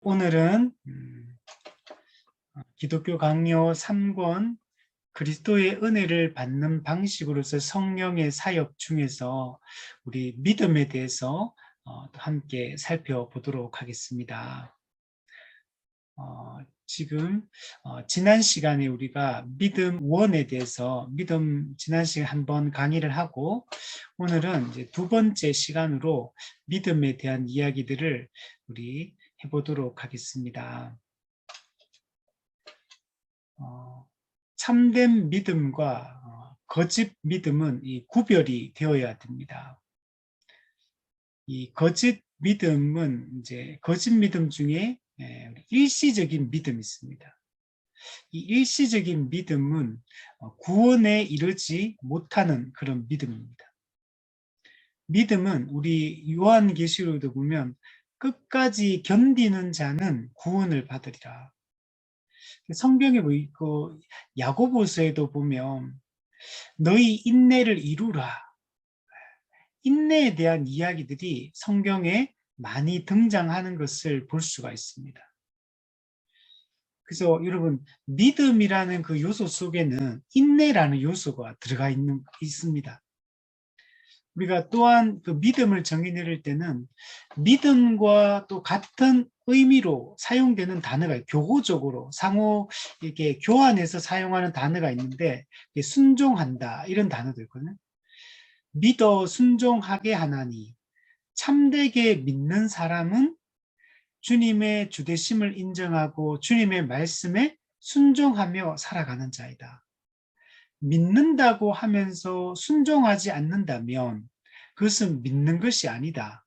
오늘은 기독교 강요 3권 그리스도의 은혜를 받는 방식으로서 성령의 사역 중에서 우리 믿음에 대해서 함께 살펴보도록 하겠습니다. 지금 지난 시간에 우리가 믿음 원에 대해서 지난 시간에 한번 강의를 하고, 오늘은 이제 두 번째 시간으로 믿음에 대한 이야기들을 우리 해보도록 하겠습니다. 참된 믿음과 거짓 믿음은 이 구별이 되어야 됩니다. 이 거짓 믿음은 이제 거짓 믿음 중에 일시적인 믿음이 있습니다. 이 일시적인 믿음은 구원에 이르지 못하는 그런 믿음입니다. 믿음은 우리 요한계시록에도 보면 끝까지 견디는 자는 구원을 받으리라. 성경에 보이고 야고보서에도 보면 너희 인내를 이루라. 인내에 대한 이야기들이 성경에 많이 등장하는 것을 볼 수가 있습니다. 그래서 여러분, 믿음이라는 그 요소 속에는 인내라는 요소가 들어가 있습니다. 우리가 또한 그 믿음을 정의 내릴 때는 믿음과 또 같은 의미로 사용되는 단어가 교호적으로 상호 이렇게 교환해서 사용하는 단어가 있는데, 순종한다 이런 단어도 있거든요. 믿어 순종하게 하나니 참되게 믿는 사람은 주님의 주되심을 인정하고 주님의 말씀에 순종하며 살아가는 자이다. 믿는다고 하면서 순종하지 않는다면 그것은 믿는 것이 아니다.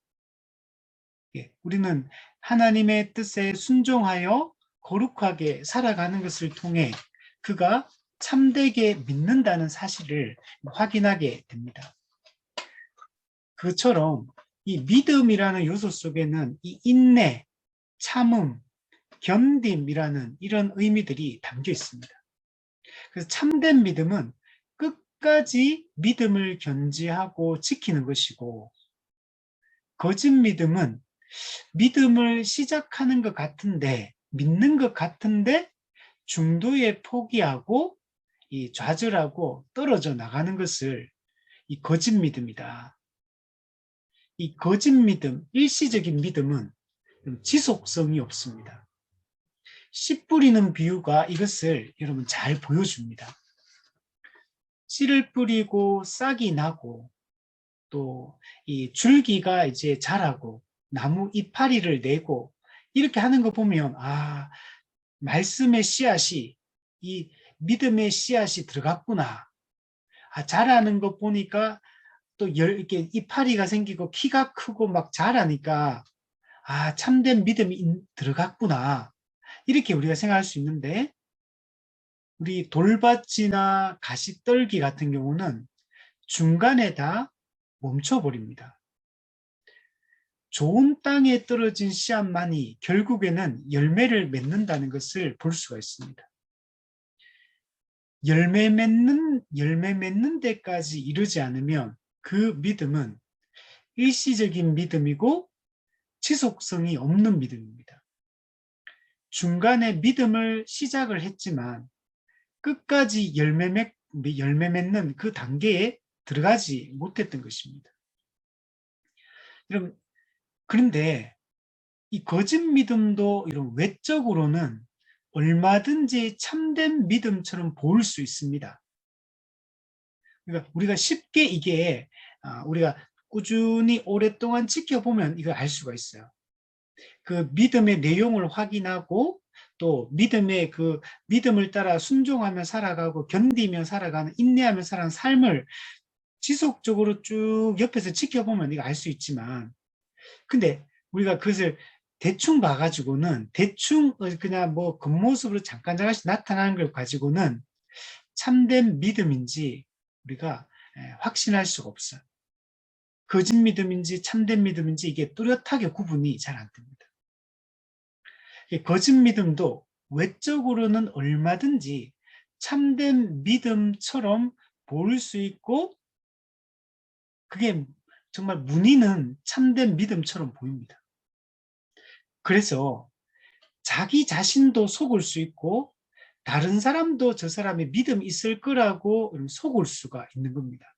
우리는 하나님의 뜻에 순종하여 거룩하게 살아가는 것을 통해 그가 참되게 믿는다는 사실을 확인하게 됩니다. 그처럼 이 믿음이라는 요소 속에는 이 인내, 참음, 견딤이라는 이런 의미들이 담겨 있습니다. 그래서 참된 믿음은 끝까지 믿음을 견지하고 지키는 것이고, 거짓 믿음은 믿음을 시작하는 것 같은데, 믿는 것 같은데 중도에 포기하고 좌절하고 떨어져 나가는 것을 이 거짓 믿음이다. 이 거짓 믿음, 일시적인 믿음은 지속성이 없습니다. 씨 뿌리는 비유가 이것을 여러분 잘 보여줍니다. 씨를 뿌리고 싹이 나고 또 이 줄기가 이제 자라고 나무 이파리를 내고 이렇게 하는 거 보면 말씀의 씨앗이 이 믿음의 씨앗이 들어갔구나. 자라는 거 보니까 또 이렇게 이파리가 생기고 키가 크고 막 자라니까 참된 믿음이 들어갔구나. 이렇게 우리가 생각할 수 있는데, 우리 돌밭이나 가시떨기 같은 경우는 중간에 다 멈춰버립니다. 좋은 땅에 떨어진 씨앗만이 결국에는 열매를 맺는다는 것을 볼 수가 있습니다. 열매 맺는 데까지 이르지 않으면 그 믿음은 일시적인 믿음이고 지속성이 없는 믿음입니다. 중간에 믿음을 시작을 했지만 끝까지 열매 맺는 그 단계에 들어가지 못했던 것입니다. 여러분, 그런데 이 거짓 믿음도 이런 외적으로는 얼마든지 참된 믿음처럼 보일 수 있습니다. 그러니까 우리가 쉽게 이게 우리가 꾸준히 오랫동안 지켜보면 이걸 알 수가 있어요. 그 믿음의 내용을 확인하고 또 믿음을 따라 순종하며 살아가고 견디며 살아가는, 인내하며 살아가는 삶을 지속적으로 쭉 옆에서 지켜보면 이거 알 수 있지만, 근데 우리가 그것을 대충 봐가지고는 대충 그냥 뭐 겉모습으로 잠깐씩 나타나는 걸 가지고는 참된 믿음인지 우리가 확신할 수가 없어요. 거짓 믿음인지 참된 믿음인지 이게 뚜렷하게 구분이 잘 안 됩니다. 거짓 믿음도 외적으로는 얼마든지 참된 믿음처럼 보일 수 있고, 그게 정말 문의는 참된 믿음처럼 보입니다. 그래서 자기 자신도 속을 수 있고 다른 사람도 저 사람의 믿음이 있을 거라고 속을 수가 있는 겁니다.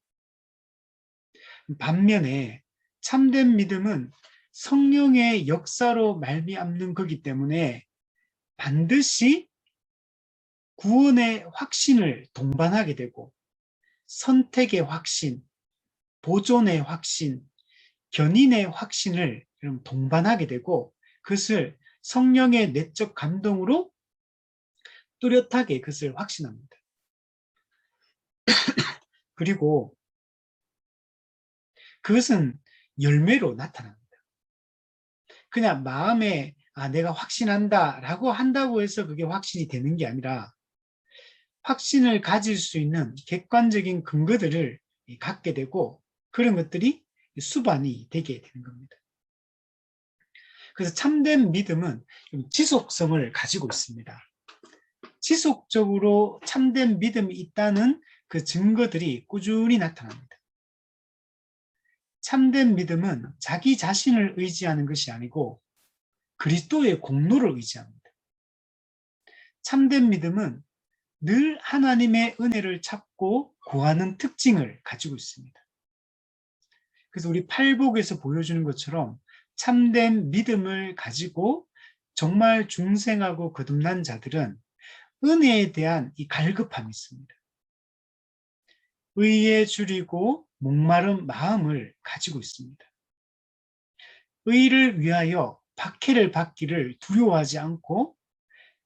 반면에 참된 믿음은 성령의 역사로 말미암는 거기 때문에 반드시 구원의 확신을 동반하게 되고 선택의 확신, 보존의 확신, 견인의 확신을 동반하게 되고 그것을 성령의 내적 감동으로 뚜렷하게 그것을 확신합니다. 그리고 그것은 열매로 나타납니다. 그냥 마음에 내가 확신한다 라고 한다고 해서 그게 확신이 되는 게 아니라 확신을 가질 수 있는 객관적인 근거들을 갖게 되고 그런 것들이 수반이 되게 되는 겁니다. 그래서 참된 믿음은 지속성을 가지고 있습니다. 지속적으로 참된 믿음이 있다는 그 증거들이 꾸준히 나타납니다. 참된 믿음은 자기 자신을 의지하는 것이 아니고 그리스도의 공로를 의지합니다. 참된 믿음은 늘 하나님의 은혜를 찾고 구하는 특징을 가지고 있습니다. 그래서 우리 팔복에서 보여주는 것처럼 참된 믿음을 가지고 정말 중생하고 거듭난 자들은 은혜에 대한 이 갈급함이 있습니다. 의에 줄이고 목마른 마음을 가지고 있습니다. 의를 위하여 박해를 받기를 두려워하지 않고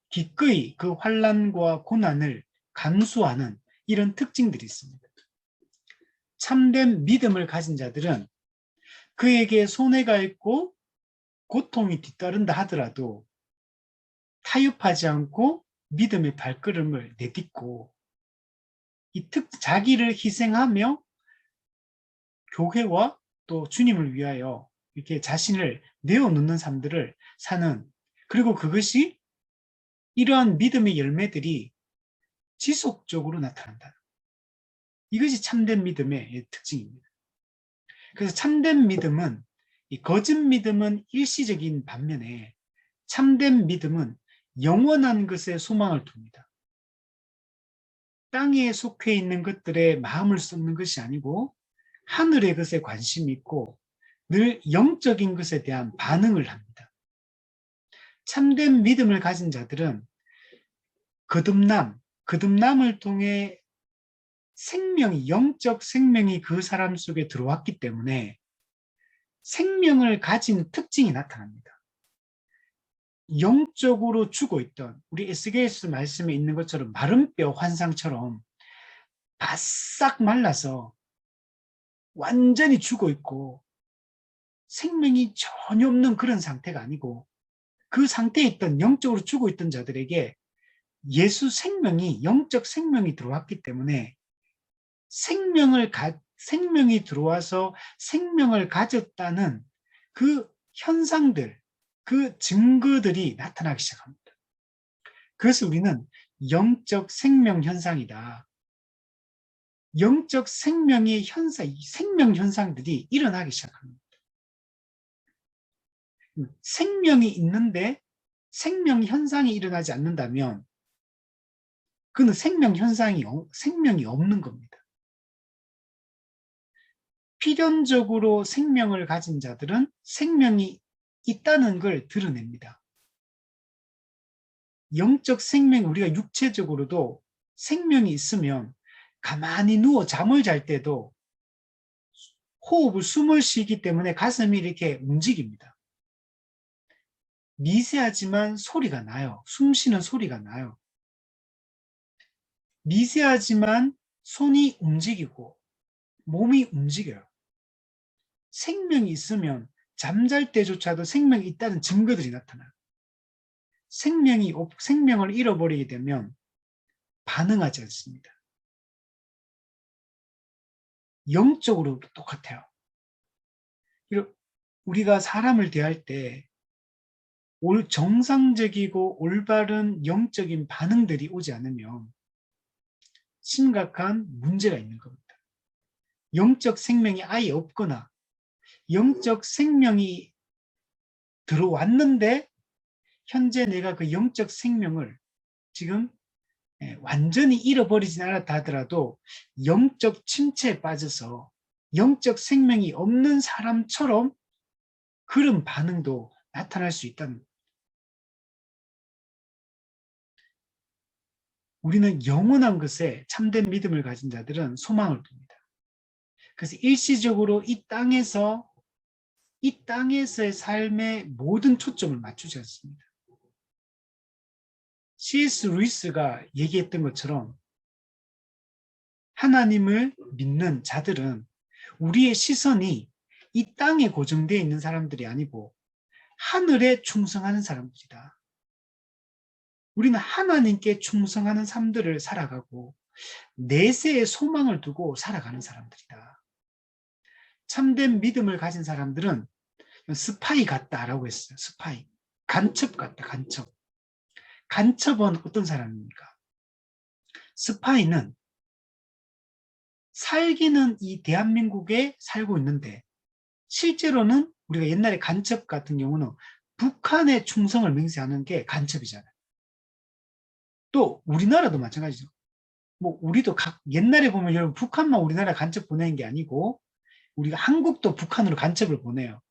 기꺼이 그 환난과 고난을 감수하는 이런 특징들이 있습니다. 참된 믿음을 가진 자들은 그에게 손해가 있고 고통이 뒤따른다 하더라도 타협하지 않고 믿음의 발걸음을 내딛고 자기를 희생하며 교회와 또 주님을 위하여 이렇게 자신을 내어놓는 삶들을 사는, 그리고 그것이 이러한 믿음의 열매들이 지속적으로 나타난다. 이것이 참된 믿음의 특징입니다. 그래서 참된 믿음은, 이 거짓 믿음은 일시적인 반면에 참된 믿음은 영원한 것에 소망을 둡니다. 땅에 속해 있는 것들에 마음을 쏟는 것이 아니고 하늘의 것에 관심이 있고 늘 영적인 것에 대한 반응을 합니다. 참된 믿음을 가진 자들은 거듭남을 통해 영적 생명이 그 사람 속에 들어왔기 때문에 생명을 가진 특징이 나타납니다. 영적으로 죽어있던, 우리 에스겔서 말씀에 있는 것처럼 마른 뼈 환상처럼 바싹 말라서 완전히 죽어있고 생명이 전혀 없는 그런 상태가 아니고 그 상태에 있던 영적으로 죽어있던 자들에게 예수 생명이, 영적 생명이 들어왔기 때문에 생명이 들어와서 생명을 가졌다는 그 현상들, 그 증거들이 나타나기 시작합니다. 그래서 우리는 영적 생명 현상이다. 영적 생명의 생명 현상들이 일어나기 시작합니다. 생명이 있는데 생명 현상이 일어나지 않는다면 그는 생명이 없는 겁니다. 필연적으로 생명을 가진 자들은 생명이 있다는 걸 드러냅니다. 영적 생명, 우리가 육체적으로도 생명이 있으면 가만히 누워 잠을 잘 때도 숨을 쉬기 때문에 가슴이 이렇게 움직입니다. 미세하지만 소리가 나요. 숨 쉬는 소리가 나요. 미세하지만 손이 움직이고 몸이 움직여요. 생명이 있으면 잠잘 때조차도 생명이 있다는 증거들이 나타나요. 생명을 잃어버리게 되면 반응하지 않습니다. 영적으로도 똑같아요. 우리가 사람을 대할 때 정상적이고 올바른 영적인 반응들이 오지 않으면 심각한 문제가 있는 겁니다. 영적 생명이 아예 없거나 영적 생명이 들어왔는데 현재 내가 그 영적 생명을 지금 완전히 잃어버리진 않았다 하더라도 영적 침체에 빠져서 영적 생명이 없는 사람처럼 그런 반응도 나타날 수 있다는 거예요. 우리는 영원한 것에 참된 믿음을 가진 자들은 소망을 둡니다. 그래서 일시적으로 이 땅에서의 삶의 모든 초점을 맞추지 않습니다. C.S. 루이스가 얘기했던 것처럼 하나님을 믿는 자들은 우리의 시선이 이 땅에 고정되어 있는 사람들이 아니고 하늘에 충성하는 사람들이다. 우리는 하나님께 충성하는 삶들을 살아가고 내세에 소망을 두고 살아가는 사람들이다. 참된 믿음을 가진 사람들은 스파이 같다라고 했어요. 스파이. 간첩 같다. 간첩. 간첩은 어떤 사람입니까? 스파이는 살기는 이 대한민국에 살고 있는데 실제로는 우리가 옛날에 간첩 같은 경우는 북한에 충성을 맹세하는 게 간첩이잖아요. 또 우리나라도 마찬가지죠. 뭐 우리도 옛날에 보면 여러분 북한만 우리나라 간첩 보내는 게 아니고 우리가 한국도 북한으로 간첩을 보내요.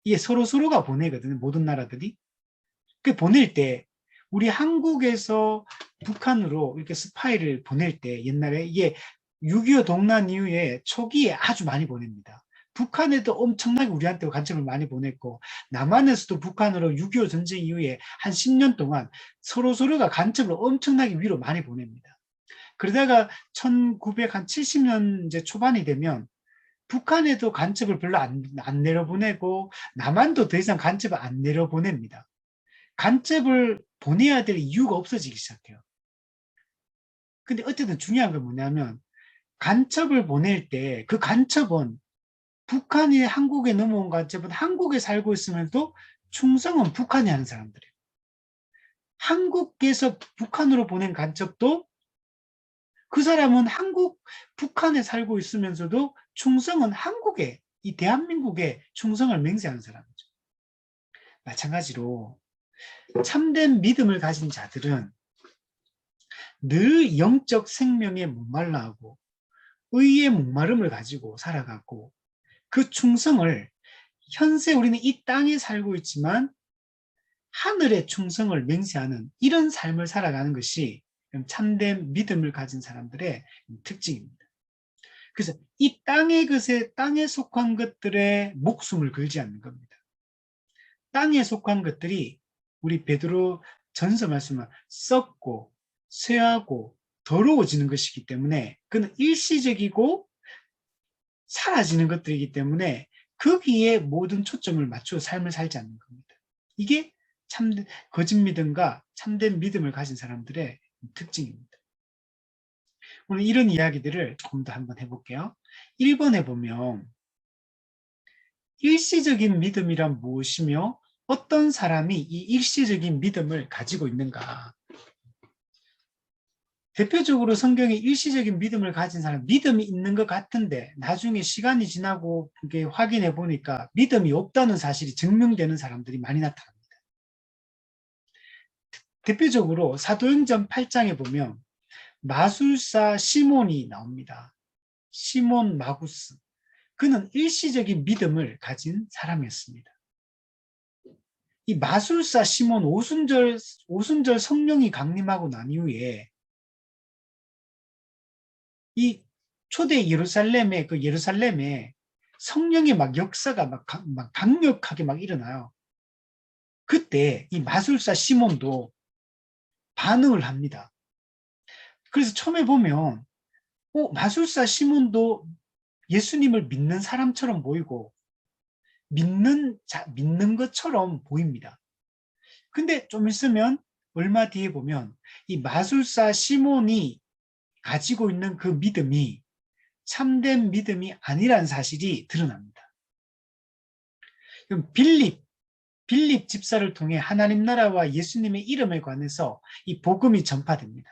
이게 서로가 보내거든요. 모든 나라들이. 그 보낼 때 우리 한국에서 북한으로 이렇게 스파이를 보낼 때 옛날에 이게 6.25 동란 이후에 초기에 아주 많이 보냅니다. 북한에도 엄청나게 우리한테 간첩을 많이 보냈고 남한에서도 북한으로 6.25 전쟁 이후에 한 10년 동안 서로가 간첩을 엄청나게 위로 많이 보냅니다. 그러다가 1970년 이제 초반이 되면 북한에도 간첩을 별로 안 내려보내고 남한도 더 이상 간첩을 안 내려보냅니다. 간첩을 보내야 될 이유가 없어지기 시작해요. 근데 어쨌든 중요한 건 뭐냐면 간첩을 보낼 때 그 간첩은 북한이 한국에 넘어온 간첩은 한국에 살고 있으면서도 충성은 북한이 하는 사람들이에요. 한국에서 북한으로 보낸 간첩도 그 사람은 북한에 살고 있으면서도 충성은 한국에, 이 대한민국에 충성을 맹세하는 사람이죠. 마찬가지로 참된 믿음을 가진 자들은 늘 영적 생명에 목말라하고 의의 목마름을 가지고 살아가고 그 충성을 현재 우리는 이 땅에 살고 있지만 하늘의 충성을 맹세하는 이런 삶을 살아가는 것이 참된 믿음을 가진 사람들의 특징입니다. 그래서 이 땅에 속한 것들에 목숨을 걸지 않는 겁니다. 땅에 속한 것들이 우리 베드로 전서 말씀은 썩고 쇠하고 더러워지는 것이기 때문에 그는 일시적이고 사라지는 것들이기 때문에 거기에 모든 초점을 맞추어 삶을 살지 않는 겁니다. 이게 참된 거짓 믿음과 참된 믿음을 가진 사람들의 특징입니다. 오늘 이런 이야기들을 조금 더 한번 해볼게요. 1번에 보면 일시적인 믿음이란 무엇이며 어떤 사람이 이 일시적인 믿음을 가지고 있는가. 대표적으로 성경에 일시적인 믿음을 가진 사람, 믿음이 있는 것 같은데 나중에 시간이 지나고 이게 확인해 보니까 믿음이 없다는 사실이 증명되는 사람들이 많이 나타납니다. 대표적으로 사도행전 8장에 보면 마술사 시몬이 나옵니다. 시몬 마구스. 그는 일시적인 믿음을 가진 사람이었습니다. 이 마술사 시몬 오순절 성령이 강림하고 난 이후에 이 초대 예루살렘에 성령의 막 역사가 막 강력하게 막 일어나요. 그때 이 마술사 시몬도 반응을 합니다. 그래서 처음에 보면 마술사 시몬도 예수님을 믿는 사람처럼 보이고 믿는 것처럼 보입니다. 근데 좀 있으면 얼마 뒤에 보면 이 마술사 시몬이 가지고 있는 그 믿음이 참된 믿음이 아니란 사실이 드러납니다. 그럼 빌립 집사를 통해 하나님 나라와 예수님의 이름에 관해서 이 복음이 전파됩니다.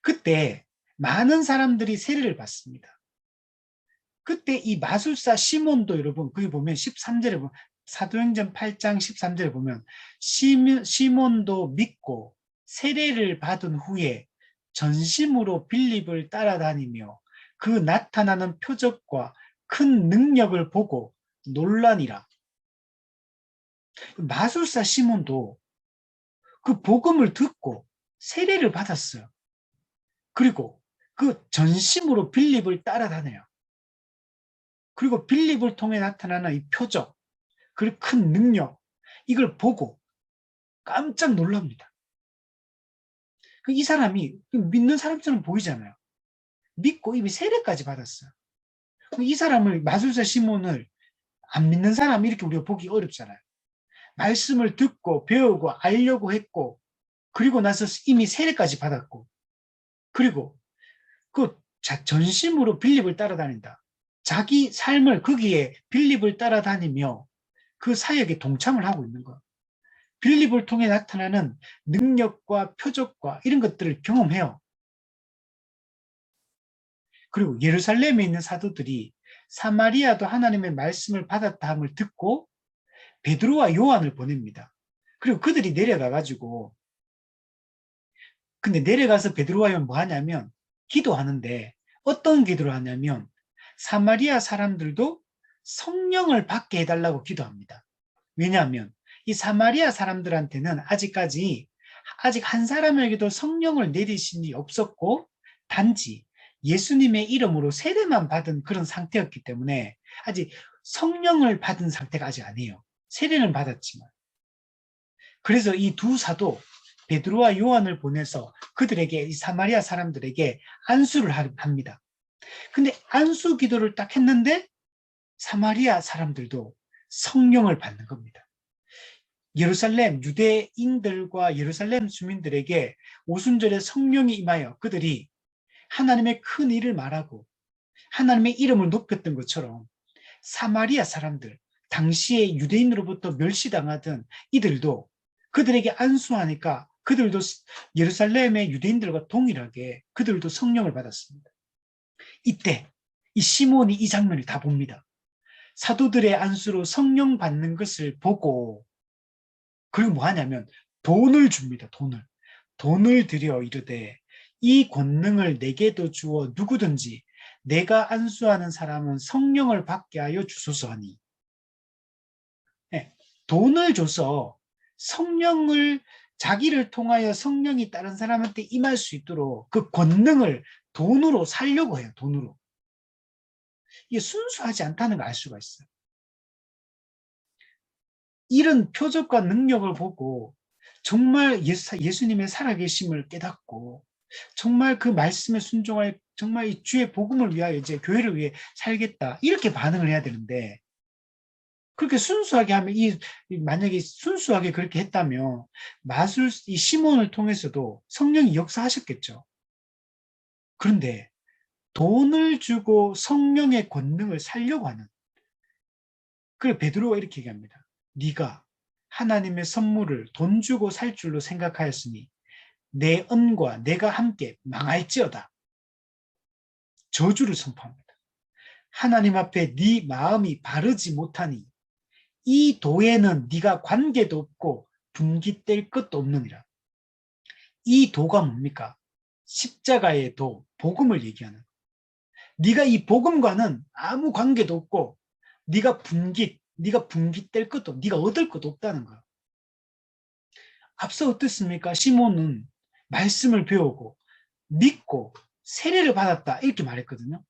그때 많은 사람들이 세례를 받습니다. 그때 이 마술사 시몬도 여러분 거기 보면 13절에 보면 사도행전 8장 13절에 보면 시몬도 믿고 세례를 받은 후에 전심으로 빌립을 따라다니며 그 나타나는 표적과 큰 능력을 보고 놀라니라. 마술사 시몬도 그 복음을 듣고 세례를 받았어요. 그리고 그 전심으로 빌립을 따라다녀요. 그리고 빌립을 통해 나타나는 이 표적, 그 큰 능력, 이걸 보고 깜짝 놀랍니다. 이 사람이 믿는 사람처럼 보이잖아요. 믿고 이미 세례까지 받았어요. 이 사람을, 마술사 시몬을 안 믿는 사람 이렇게 우리가 보기 어렵잖아요. 말씀을 듣고 배우고 알려고 했고, 그리고 나서 이미 세례까지 받았고, 그리고 그 전심으로 빌립을 따라다닌다. 자기 삶을 거기에 빌립을 따라다니며 그 사역에 동참을 하고 있는 거예요. 빌립을 통해 나타나는 능력과 표적과 이런 것들을 경험해요. 그리고 예루살렘에 있는 사도들이 사마리아도 하나님의 말씀을 받았다 함을 듣고 베드로와 요한을 보냅니다. 그리고 그들이 내려가가지고, 근데 내려가서 베드로와 요한 뭐 하냐면 기도하는데, 어떤 기도를 하냐면 사마리아 사람들도 성령을 받게 해달라고 기도합니다. 왜냐하면 이 사마리아 사람들한테는 아직 한 사람에게도 성령을 내리신 일이 없었고, 단지 예수님의 이름으로 세례만 받은 그런 상태였기 때문에 아직 성령을 받은 상태가 아직 아니에요. 세례는 받았지만. 그래서 이 두 사도 베드로와 요한을 보내서 그들에게, 이 사마리아 사람들에게 안수를 합니다. 근데 안수 기도를 딱 했는데 사마리아 사람들도 성령을 받는 겁니다. 예루살렘 유대인들과 예루살렘 주민들에게 오순절에 성령이 임하여 그들이 하나님의 큰 일을 말하고 하나님의 이름을 높였던 것처럼 사마리아 사람들, 당시에 유대인으로부터 멸시당하던 이들도 그들에게 안수하니까 그들도 예루살렘의 유대인들과 동일하게 그들도 성령을 받았습니다. 이때 이 시몬이 이 장면을 다 봅니다. 사도들의 안수로 성령 받는 것을 보고, 그리고 뭐 하냐면 돈을 줍니다. 돈을 들여 이르되 이 권능을 내게도 주어 누구든지 내가 안수하는 사람은 성령을 받게 하여 주소서 하니. 네, 돈을 줘서 성령을, 자기를 통하여 성령이 다른 사람한테 임할 수 있도록 그 권능을 돈으로 살려고 해요. 돈으로. 이게 순수하지 않다는 걸 알 수가 있어요. 이런 표적과 능력을 보고 정말 예수님의 살아계심을 깨닫고 정말 그 말씀에 순종할, 정말 이 주의 복음을 위하여 이제 교회를 위해 살겠다, 이렇게 반응을 해야 되는데, 그렇게 순수하게 하면 만약에 순수하게 그렇게 했다면 이 시몬을 통해서도 성령이 역사하셨겠죠. 그런데 돈을 주고 성령의 권능을 살려고 하는, 그걸 베드로가 이렇게 얘기합니다. 네가 하나님의 선물을 돈 주고 살 줄로 생각하였으니 내恩과 내가 함께 망할지어다. 저주를 선포합니다. 하나님 앞에 네 마음이 바르지 못하니 이 도에는 네가 관계도 없고 분깃될 것도 없느니라. 이 도가 뭡니까? 십자가의 도, 복음을 얘기하는. 네가 이 복음과는 아무 관계도 없고 네가 분깃될 것도, 네가 얻을 것도 없다는 거야. 앞서 어떻습니까? 시몬은 말씀을 배우고 믿고 세례를 받았다, 이렇게 말했거든요.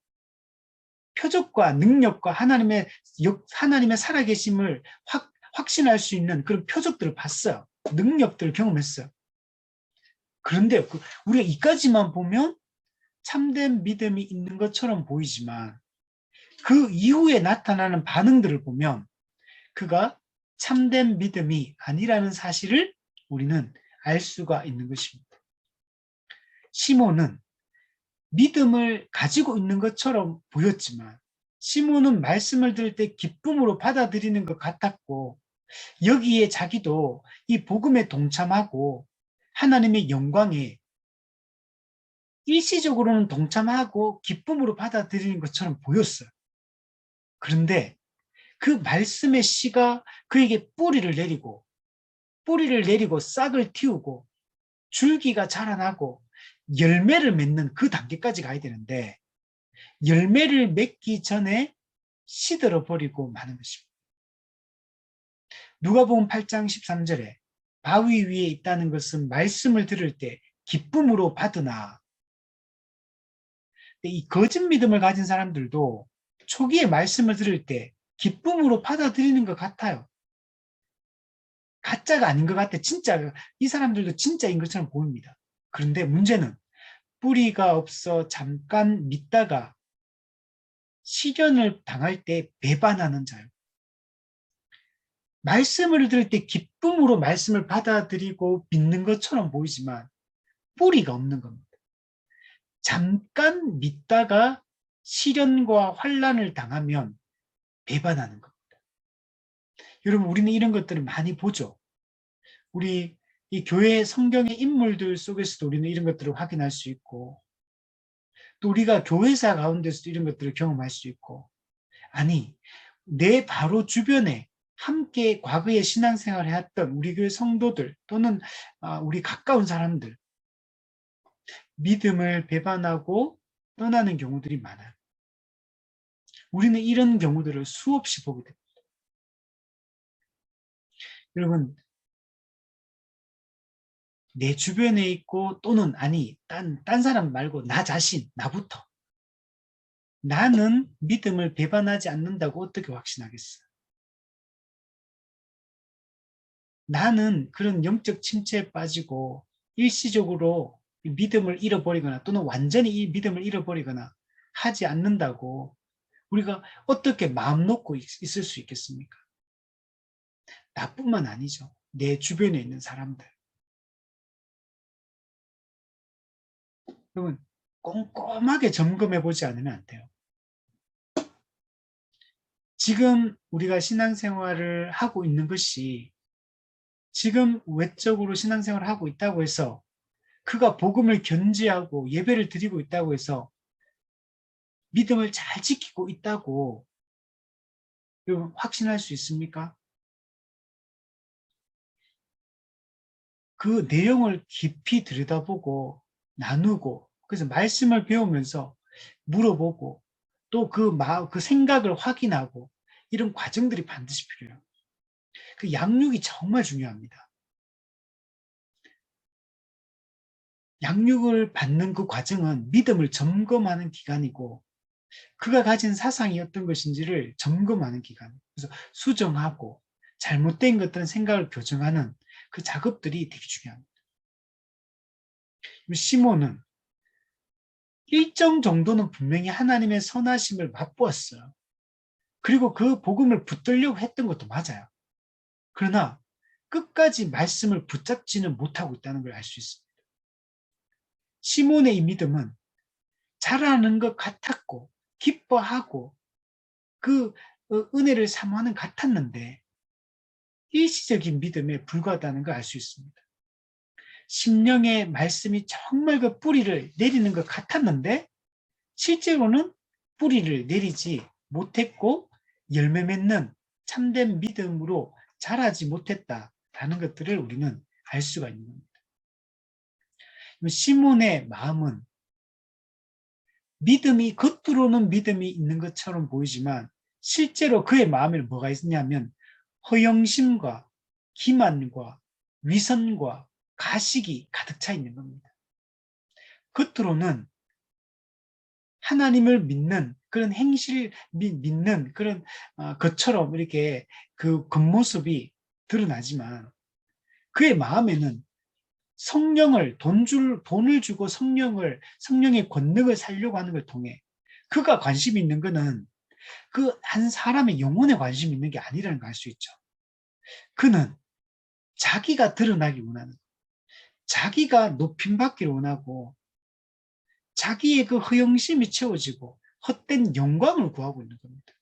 표적과 능력과 하나님의 살아계심을 확신할 수 있는 그런 표적들을 봤어요. 능력들을 경험했어요. 그런데 우리가 이까지만 보면 참된 믿음이 있는 것처럼 보이지만 그 이후에 나타나는 반응들을 보면 그가 참된 믿음이 아니라는 사실을 우리는 알 수가 있는 것입니다. 시몬은 믿음을 가지고 있는 것처럼 보였지만 시몬은 말씀을 들을 때 기쁨으로 받아들이는 것 같았고, 여기에 자기도 이 복음에 동참하고 하나님의 영광에 일시적으로는 동참하고 기쁨으로 받아들이는 것처럼 보였어요. 그런데 그 말씀의 씨가 그에게 뿌리를 내리고 싹을 틔우고 줄기가 자라나고 열매를 맺는 그 단계까지 가야 되는데 열매를 맺기 전에 시들어 버리고 마는 것입니다. 누가복음 8장 13절에 바위 위에 있다는 것은 말씀을 들을 때 기쁨으로 받으나, 이 거짓 믿음을 가진 사람들도 초기에 말씀을 들을 때 기쁨으로 받아들이는 것 같아요. 가짜가 아닌 것 같아. 진짜 이 사람들도 진짜인 것처럼 보입니다. 그런데 문제는 뿌리가 없어 잠깐 믿다가 시련을 당할 때 배반하는 자요. 말씀을 들을 때 기쁨으로 말씀을 받아들이고 믿는 것처럼 보이지만 뿌리가 없는 겁니다. 잠깐 믿다가 시련과 환난을 당하면 배반하는 겁니다. 여러분, 우리는 이런 것들을 많이 보죠. 우리 이 교회 성경의 인물들 속에서도 우리는 이런 것들을 확인할 수 있고, 또 우리가 교회사 가운데서도 이런 것들을 경험할 수 있고, 아니, 내 바로 주변에 함께 과거에 신앙생활을 했던 우리 교회 성도들 또는 우리 가까운 사람들, 믿음을 배반하고 떠나는 경우들이 많아요. 우리는 이런 경우들을 수없이 보게 됩니다. 여러분, 내 주변에 있고 또는 아니, 딴 사람 말고 나 자신, 나부터. 나는 믿음을 배반하지 않는다고 어떻게 확신하겠어요? 나는 그런 영적 침체에 빠지고 일시적으로 믿음을 잃어버리거나 또는 완전히 이 믿음을 잃어버리거나 하지 않는다고 우리가 어떻게 마음 놓고 있을 수 있겠습니까? 나뿐만 아니죠. 내 주변에 있는 사람들. 여러분, 꼼꼼하게 점검해 보지 않으면 안 돼요. 지금 우리가 신앙생활을 하고 있는 것이 지금 외적으로 신앙생활을 하고 있다고 해서 그가 복음을 견지하고 예배를 드리고 있다고 해서 믿음을 잘 지키고 있다고 여러분 확신할 수 있습니까? 그 내용을 깊이 들여다보고 나누고 그래서 말씀을 배우면서 물어보고 또 그 생각을 확인하고 이런 과정들이 반드시 필요해요. 그 양육이 정말 중요합니다. 양육을 받는 그 과정은 믿음을 점검하는 기간이고 그가 가진 사상이 어떤 것인지를 점검하는 기간. 그래서 수정하고 잘못된 것들은 생각을 교정하는 그 작업들이 되게 중요합니다. 시몬은 일정 정도는 분명히 하나님의 선하심을 맛보았어요. 그리고 그 복음을 붙들려고 했던 것도 맞아요. 그러나 끝까지 말씀을 붙잡지는 못하고 있다는 걸 알 수 있습니다. 시몬의 이 믿음은 잘하는 것 같았고 기뻐하고 그 은혜를 사모하는 같았는데 일시적인 믿음에 불과하다는 걸 알 수 있습니다. 심령의 말씀이 정말 그 뿌리를 내리는 것 같았는데 실제로는 뿌리를 내리지 못했고 열매 맺는 참된 믿음으로 자라지 못했다라는 것들을 우리는 알 수가 있는 겁니다. 시몬의 마음은 믿음이 겉으로는 믿음이 있는 것처럼 보이지만 실제로 그의 마음에 뭐가 있냐면 허영심과 기만과 위선과 가식이 가득 차 있는 겁니다. 겉으로는 하나님을 믿는 그런 행실 믿는 그런 것처럼 이렇게 그 겉모습이 드러나지만 그의 마음에는 성령을 돈을 주고 성령의 권능을 살려고 하는 걸 통해 그가 관심 있는 거는 그 한 사람의 영혼에 관심 있는 게 아니라는 걸 알 수 있죠. 그는 자기가 드러나기 원하는, 자기가 높임받기를 원하고 자기의 그 허영심이 채워지고 헛된 영광을 구하고 있는 겁니다.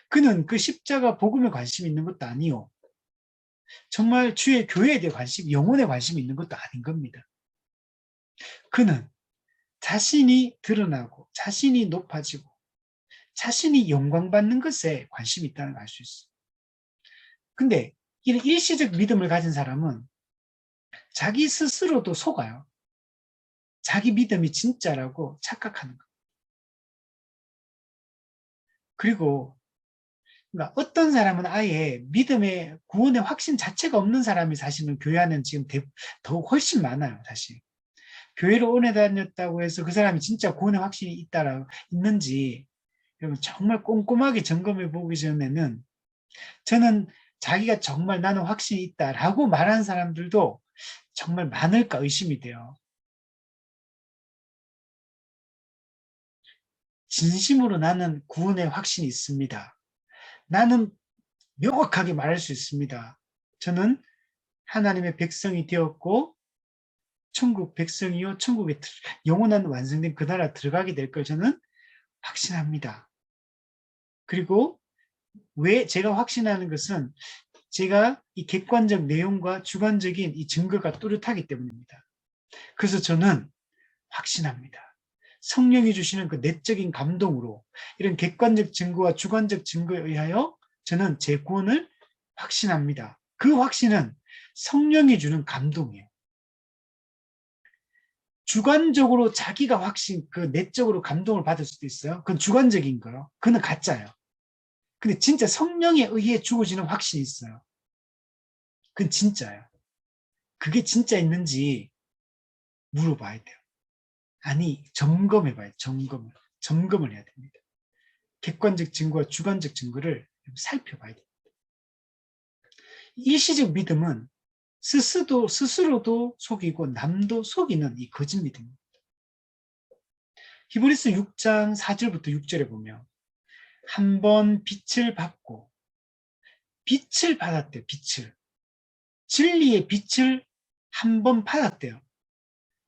그는 그 십자가 복음에 관심이 있는 것도 아니요. 정말 주의 교회에 대해 영혼에 관심이 있는 것도 아닌 겁니다. 그는 자신이 드러나고 자신이 높아지고 자신이 영광받는 것에 관심이 있다는 걸 알 수 있어요. 근데 이런 일시적 믿음을 가진 사람은 자기 스스로도 속아요. 자기 믿음이 진짜라고 착각하는 거예요. 그리고 그러니까 어떤 사람은 아예 믿음의 구원의 확신 자체가 없는 사람이 사실은 교회 안에는 지금 더욱 훨씬 많아요, 사실. 교회를 오래 다녔다고 해서 그 사람이 진짜 구원의 확신이 있는지 여러분 정말 꼼꼼하게 점검해 보기 전에는 저는 자기가 정말 나는 확신이 있다라고 말하는 사람들도 정말 많을까 의심이 돼요. 진심으로 나는 구원의 확신이 있습니다. 나는 명확하게 말할 수 있습니다. 저는 하나님의 백성이 되었고 천국 백성이요 천국에 영원한 완성된 그 나라 들어가게 될 걸 저는 확신합니다. 그리고 왜 제가 확신하는 것은 제가 이 객관적 내용과 주관적인 이 증거가 뚜렷하기 때문입니다. 그래서 저는 확신합니다. 성령이 주시는 그 내적인 감동으로 이런 객관적 증거와 주관적 증거에 의하여 저는 제 구원을 확신합니다. 그 확신은 성령이 주는 감동이에요. 주관적으로 자기가 그 내적으로 감동을 받을 수도 있어요. 그건 주관적인 거요. 그건 가짜예요. 근데 진짜 성령에 의해 주어지는 확신이 있어요. 그건 진짜예요. 그게 진짜 있는지 물어봐야 돼요. 아니, 점검해봐야 돼요. 점검을 해야 됩니다. 객관적 증거와 주관적 증거를 살펴봐야 됩니다. 일시적 믿음은 스스로도 속이고 남도 속이는 이 거짓 믿음입니다. 히브리서 6장 4절부터 6절에 보면 한 번 빛을 받고 빛을 받았대요. 빛을. 진리의 빛을 한 번 받았대요.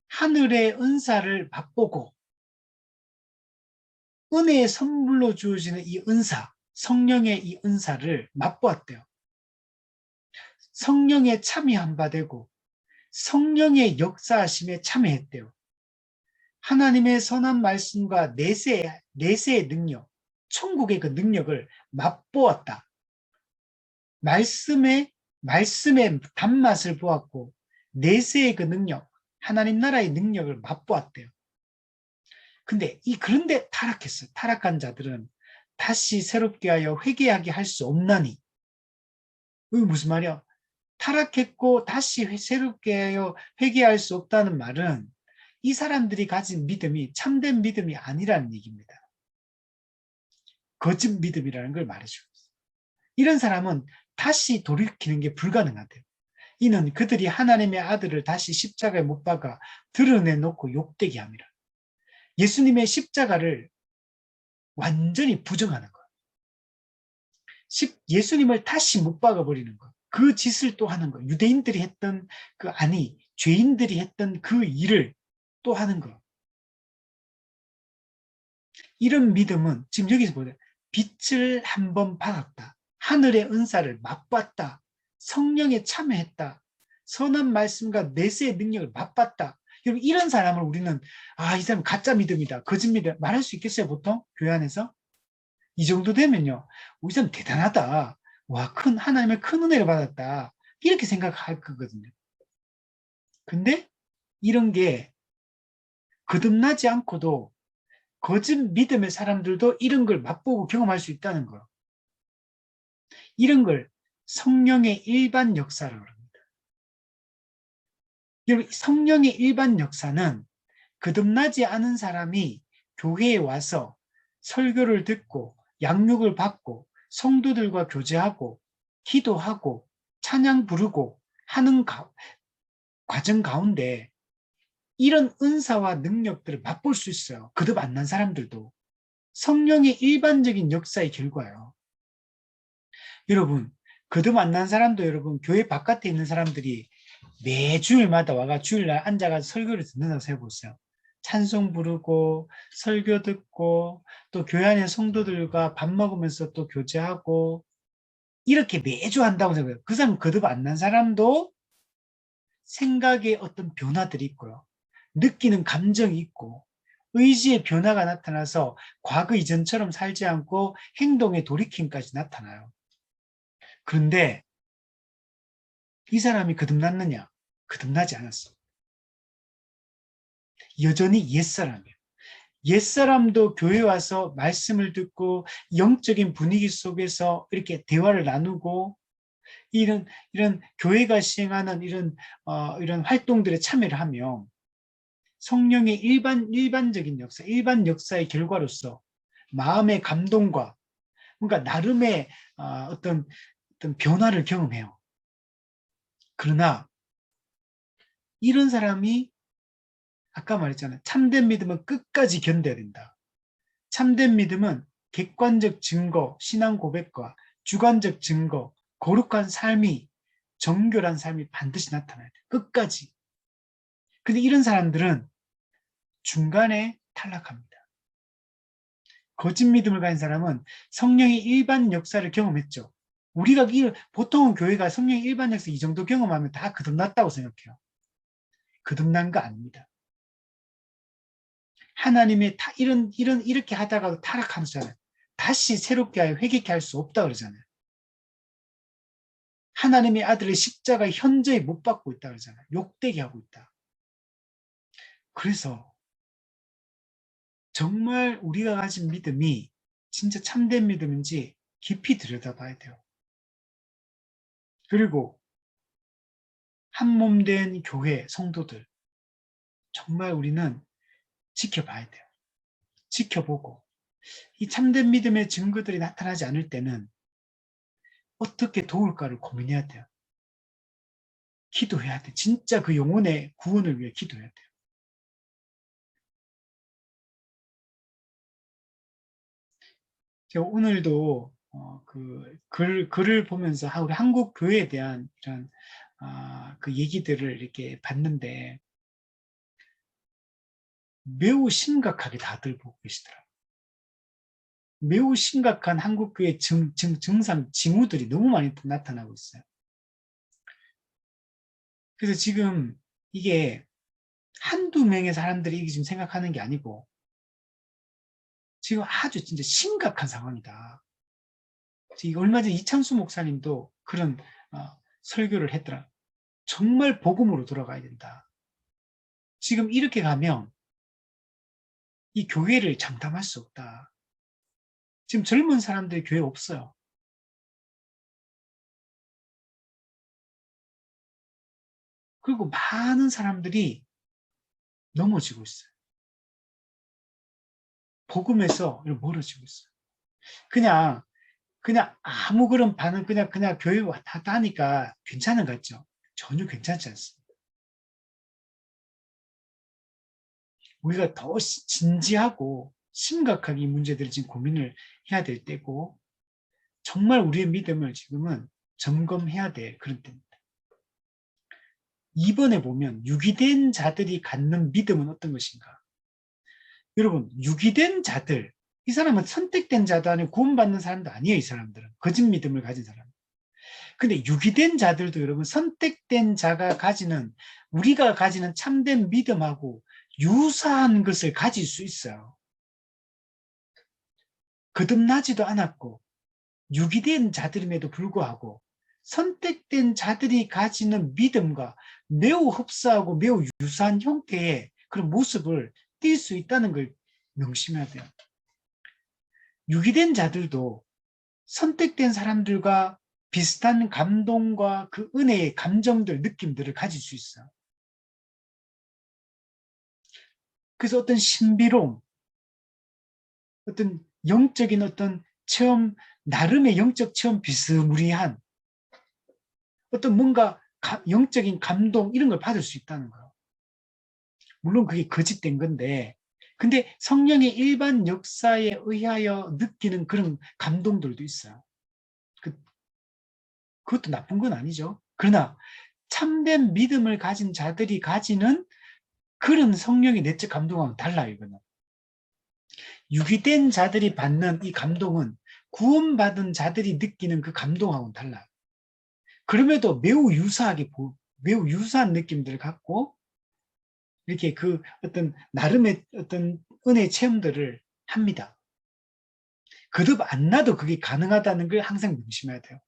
하늘의 은사를 맛보고 은혜의 선물로 주어지는 이 은사, 성령의 이 은사를 맛보았대요. 성령의 참여한 바 되고 성령의 역사하심에 참여했대요. 하나님의 선한 말씀과 내세의 능력, 천국의 그 능력을 맛보았다. 말씀의 단맛을 보았고 내세의 그 능력, 하나님 나라의 능력을 맛보았대요. 그런데 타락했어요. 타락한 자들은 다시 새롭게 하여 회개하게 할 수 없나니. 이게 무슨 말이야? 타락했고 다시 새롭게 하여 회개할 수 없다는 말은 이 사람들이 가진 믿음이 참된 믿음이 아니라는 얘기입니다. 거짓 믿음이라는 걸 말해주고 있어요. 이런 사람은 다시 돌이키는 게 불가능하대요. 이는 그들이 하나님의 아들을 다시 십자가에 못 박아 드러내놓고 욕되게 합니다. 예수님의 십자가를 완전히 부정하는 거예요. 예수님을 다시 못 박아버리는 거예요. 그 짓을 또 하는 거예요. 유대인들이 했던 죄인들이 했던 그 일을 또 하는 거예요. 이런 믿음은 지금 여기서 보세요. 빛을 한번 받았다. 하늘의 은사를 맛봤다. 성령에 참여했다. 선한 말씀과 내세의 능력을 맛봤다. 여러분 이런 사람을 우리는 이 사람 가짜 믿음이다. 거짓 믿음 말할 수 있겠어요? 보통 교회 안에서? 이 정도 되면요. 우리 사람 대단하다. 와, 하나님의 큰 은혜를 받았다. 이렇게 생각할 거거든요. 근데 이런 게 거듭나지 않고도 거짓 믿음의 사람들도 이런 걸 맛보고 경험할 수 있다는 거예요. 이런 걸 성령의 일반 역사라고 합니다. 여러분, 성령의 일반 역사는 거듭나지 않은 사람이 교회에 와서 설교를 듣고 양육을 받고 성도들과 교제하고 기도하고 찬양 부르고 하는 과정 가운데 이런 은사와 능력들을 맛볼 수 있어요. 거듭 안 난 사람들도. 성령의 일반적인 역사의 결과예요. 여러분, 거듭 안 난 사람도 여러분 교회 바깥에 있는 사람들이 매 주일마다 와가 주일날 앉아가지고 설교를 듣는다고 생각해보세요. 찬송 부르고 설교 듣고 또 교회 안에 성도들과 밥 먹으면서 또 교제하고 이렇게 매주 한다고 생각해요. 그 사람 거듭 안 난 사람도 생각에 어떤 변화들이 있고요. 느끼는 감정이 있고 의지의 변화가 나타나서 과거 이전처럼 살지 않고 행동의 돌이킴까지 나타나요. 그런데 이 사람이 거듭났느냐? 거듭나지 않았어. 여전히 옛사람이에요. 옛사람도 교회 와서 말씀을 듣고 영적인 분위기 속에서 이렇게 대화를 나누고 이런 교회가 시행하는 이런 활동들에 참여를 하며 성령의 일반적인 역사, 일반 역사의 결과로서 마음의 감동과 그러니까 나름의 어떤 변화를 경험해요. 그러나 이런 사람이 아까 말했잖아요. 참된 믿음은 끝까지 견뎌야 된다. 참된 믿음은 객관적 증거, 신앙 고백과 주관적 증거, 거룩한 삶이 정결한 삶이 반드시 나타나야 돼. 끝까지. 근데 이런 사람들은 중간에 탈락합니다. 거짓 믿음을 가진 사람은 성령의 일반 역사를 경험했죠. 우리가 보통은 교회가 성령의 일반 역사 이 정도 경험하면 다 거듭났다고 생각해요. 거듭난 거 아닙니다. 하나님의 이렇게 하다가 타락하잖아요. 다시 새롭게 하여 회개케 할 수 없다 그러잖아요. 하나님의 아들의 십자가 현저히 못 받고 있다 그러잖아요. 욕되게 하고 있다. 그래서 정말 우리가 가진 믿음이 진짜 참된 믿음인지 깊이 들여다봐야 돼요. 그리고 한 몸 된 교회 성도들 정말 우리는 지켜봐야 돼요. 지켜보고 이 참된 믿음의 증거들이 나타나지 않을 때는 어떻게 도울까를 고민해야 돼요. 기도해야 돼. 진짜 그 영혼의 구원을 위해 기도해야 돼요. 제가 오늘도 글을 보면서 우리 한국 교회에 대한 이런 그 얘기들을 이렇게 봤는데 매우 심각하게 다들 보고 계시더라고요. 매우 심각한 한국 교회 증상, 징후들이 너무 많이 나타나고 있어요. 그래서 지금 이게 한두 명의 사람들이 이게 지금 생각하는 게 아니고 지금 아주 진짜 심각한 상황이다. 얼마 전 이창수 목사님도 그런 설교를 했더라. 정말 복음으로 돌아가야 된다. 지금 이렇게 가면 이 교회를 장담할 수 없다. 지금 젊은 사람들이 교회 없어요. 그리고 많은 사람들이 넘어지고 있어요. 복음에서 멀어지고 있어요. 그냥 아무 그런 반응 그냥 교회 왔다 하니까 괜찮은 것 같죠? 전혀 괜찮지 않습니다. 우리가 더 진지하고 심각하게 이 문제들을 지금 고민을 해야 될 때고 정말 우리의 믿음을 지금은 점검해야 될 그런 때입니다. 이번에 보면 유기된 자들이 갖는 믿음은 어떤 것인가? 여러분, 유기된 자들, 이 사람은 선택된 자도 아니고 구원받는 사람도 아니에요, 이 사람들은. 거짓 믿음을 가진 사람. 근데 유기된 자들도 여러분, 선택된 자가 가지는, 우리가 가지는 참된 믿음하고 유사한 것을 가질 수 있어요. 거듭나지도 않았고, 유기된 자들임에도 불구하고, 선택된 자들이 가지는 믿음과 매우 흡사하고 매우 유사한 형태의 그런 모습을 띌 수 있다는 걸 명심해야 돼요. 유기된 자들도 선택된 사람들과 비슷한 감동과 그 은혜의 감정들, 느낌들을 가질 수 있어요. 그래서 어떤 신비로움, 어떤 영적인 어떤 체험, 나름의 영적 체험 비스무리한 어떤 뭔가 영적인 감동 이런 걸 받을 수 있다는 거예요. 물론 그게 거짓된 건데 근데 성령의 일반 역사에 의하여 느끼는 그런 감동들도 있어요. 그것도 나쁜 건 아니죠. 그러나 참된 믿음을 가진 자들이 가지는 그런 성령의 내적 감동과는 달라요. 이거는. 유기된 자들이 받는 이 감동은 구원받은 자들이 느끼는 그 감동하고는 달라요. 그럼에도 매우 유사한 느낌들을 갖고 이렇게 그 어떤 나름의 어떤 은혜 체험들을 합니다. 거듭 안 나도 그게 가능하다는 걸 항상 명심해야 돼요.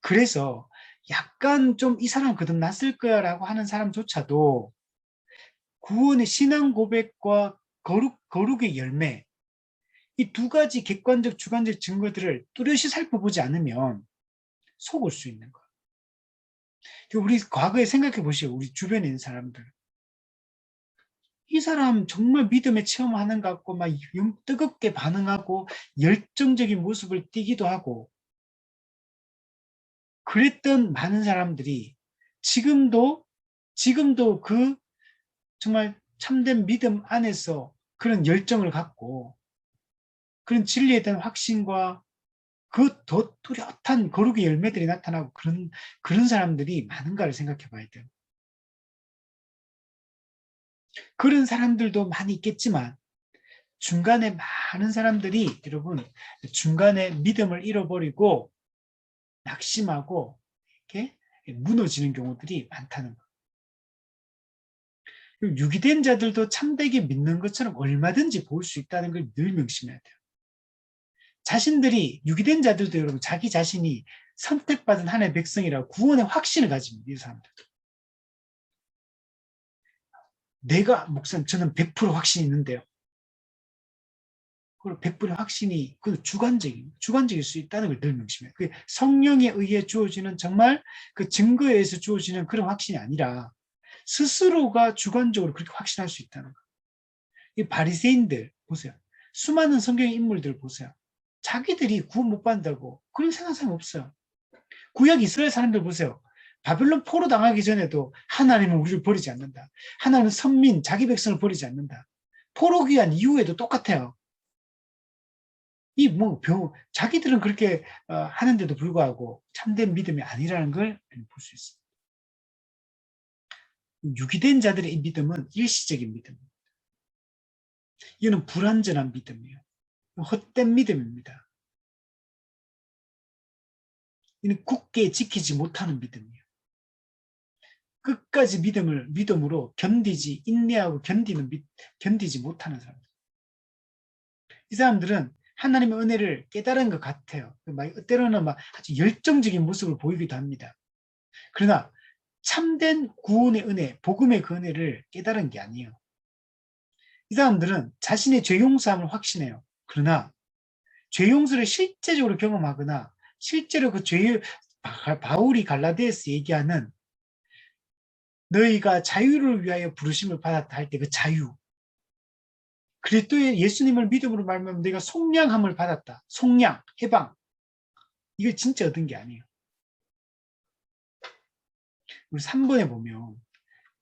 그래서 약간 좀 이 사람 거듭 났을 거야라고 하는 사람조차도 구원의 신앙 고백과 거룩의 열매, 이 두 가지 객관적 주관적 증거들을 뚜렷이 살펴보지 않으면 속을 수 있는 거예요. 우리 과거에 생각해 보시오. 우리 주변에 있는 사람들. 이 사람 정말 믿음의 체험하는 것 같고 막 뜨겁게 반응하고 열정적인 모습을 띠기도 하고 그랬던 많은 사람들이 지금도 그 정말 참된 믿음 안에서 그런 열정을 갖고 그런 진리에 대한 확신과 그 더 뚜렷한 거룩의 열매들이 나타나고 그런 사람들이 많은가를 생각해 봐야 돼요. 그런 사람들도 많이 있겠지만 중간에 많은 사람들이 여러분 중간에 믿음을 잃어버리고 낙심하고 이렇게 무너지는 경우들이 많다는 거예요. 유기된 자들도 참되게 믿는 것처럼 얼마든지 볼 수 있다는 걸 늘 명심해야 돼요. 자신들이 유기된 자들도 여러분 자기 자신이 선택받은 하나님의 백성이라고 구원의 확신을 가집니다. 이 사람들. 내가 목사님 저는 100% 확신이 있는데요. 그리고 100%의 확신이 그 주관적일 수 있다는 걸 늘 명심해요. 그 성령에 의해 주어지는 정말 그 증거에 의해서 주어지는 그런 확신이 아니라 스스로가 주관적으로 그렇게 확신할 수 있다는 거예요. 이 바리새인들 보세요. 수많은 성경의 인물들 보세요. 자기들이 구원 못 받는다고 그런 생각한 사람 없어요. 구약 이스라엘 사람들 보세요. 바벨론 포로 당하기 전에도 하나님은 우리를 버리지 않는다. 하나님은 선민, 자기 백성을 버리지 않는다. 포로 귀환 이후에도 똑같아요. 자기들은 그렇게 하는데도 불구하고 참된 믿음이 아니라는 걸 볼 수 있습니다. 유기된 자들의 이 믿음은 일시적인 믿음입니다. 이거는 불완전한 믿음이에요. 헛된 믿음입니다. 이는 굳게 지키지 못하는 믿음이에요. 끝까지 믿음으로 인내하고 견디지 못하는 사람들. 이 사람들은 하나님의 은혜를 깨달은 것 같아요. 때로는 아주 열정적인 모습을 보이기도 합니다. 그러나 참된 구원의 은혜, 복음의 그 은혜를 깨달은 게 아니에요. 이 사람들은 자신의 죄 용서함을 확신해요. 그러나 죄 용서를 실제적으로 경험하거나 실제로 바울이 갈라디아서 얘기하는 너희가 자유를 위하여 부르심을 받았다 할 때 그 자유, 그리스도의 예수님을 믿음으로 말하면 내가 속량함을 받았다. 속량, 해방. 이걸 진짜 얻은 게 아니에요. 우리 3번에 보면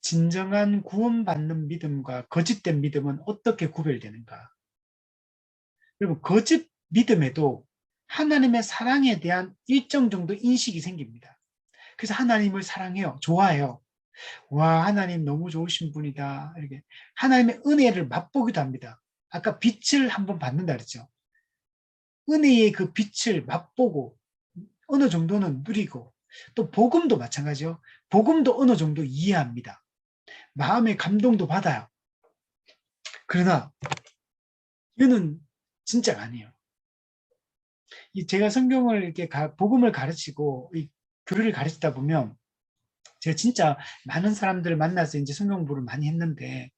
진정한 구원받는 믿음과 거짓된 믿음은 어떻게 구별되는가? 여러분 거짓 믿음에도 하나님의 사랑에 대한 일정 정도 인식이 생깁니다. 그래서 하나님을 사랑해요. 좋아해요. 와, 하나님 너무 좋으신 분이다. 이렇게 하나님의 은혜를 맛보기도 합니다. 아까 빛을 한번 받는다 그랬죠. 은혜의 그 빛을 맛보고 어느 정도는 누리고 또 복음도 마찬가지요. 복음도 어느 정도 이해합니다. 마음의 감동도 받아요. 그러나 이거는 진짜가 아니에요. 제가 성경을 이렇게 복음을 가르치고 교리를 가르치다 보면 제가 진짜 많은 사람들을 만나서 이제 성경 공부를 많이 했는데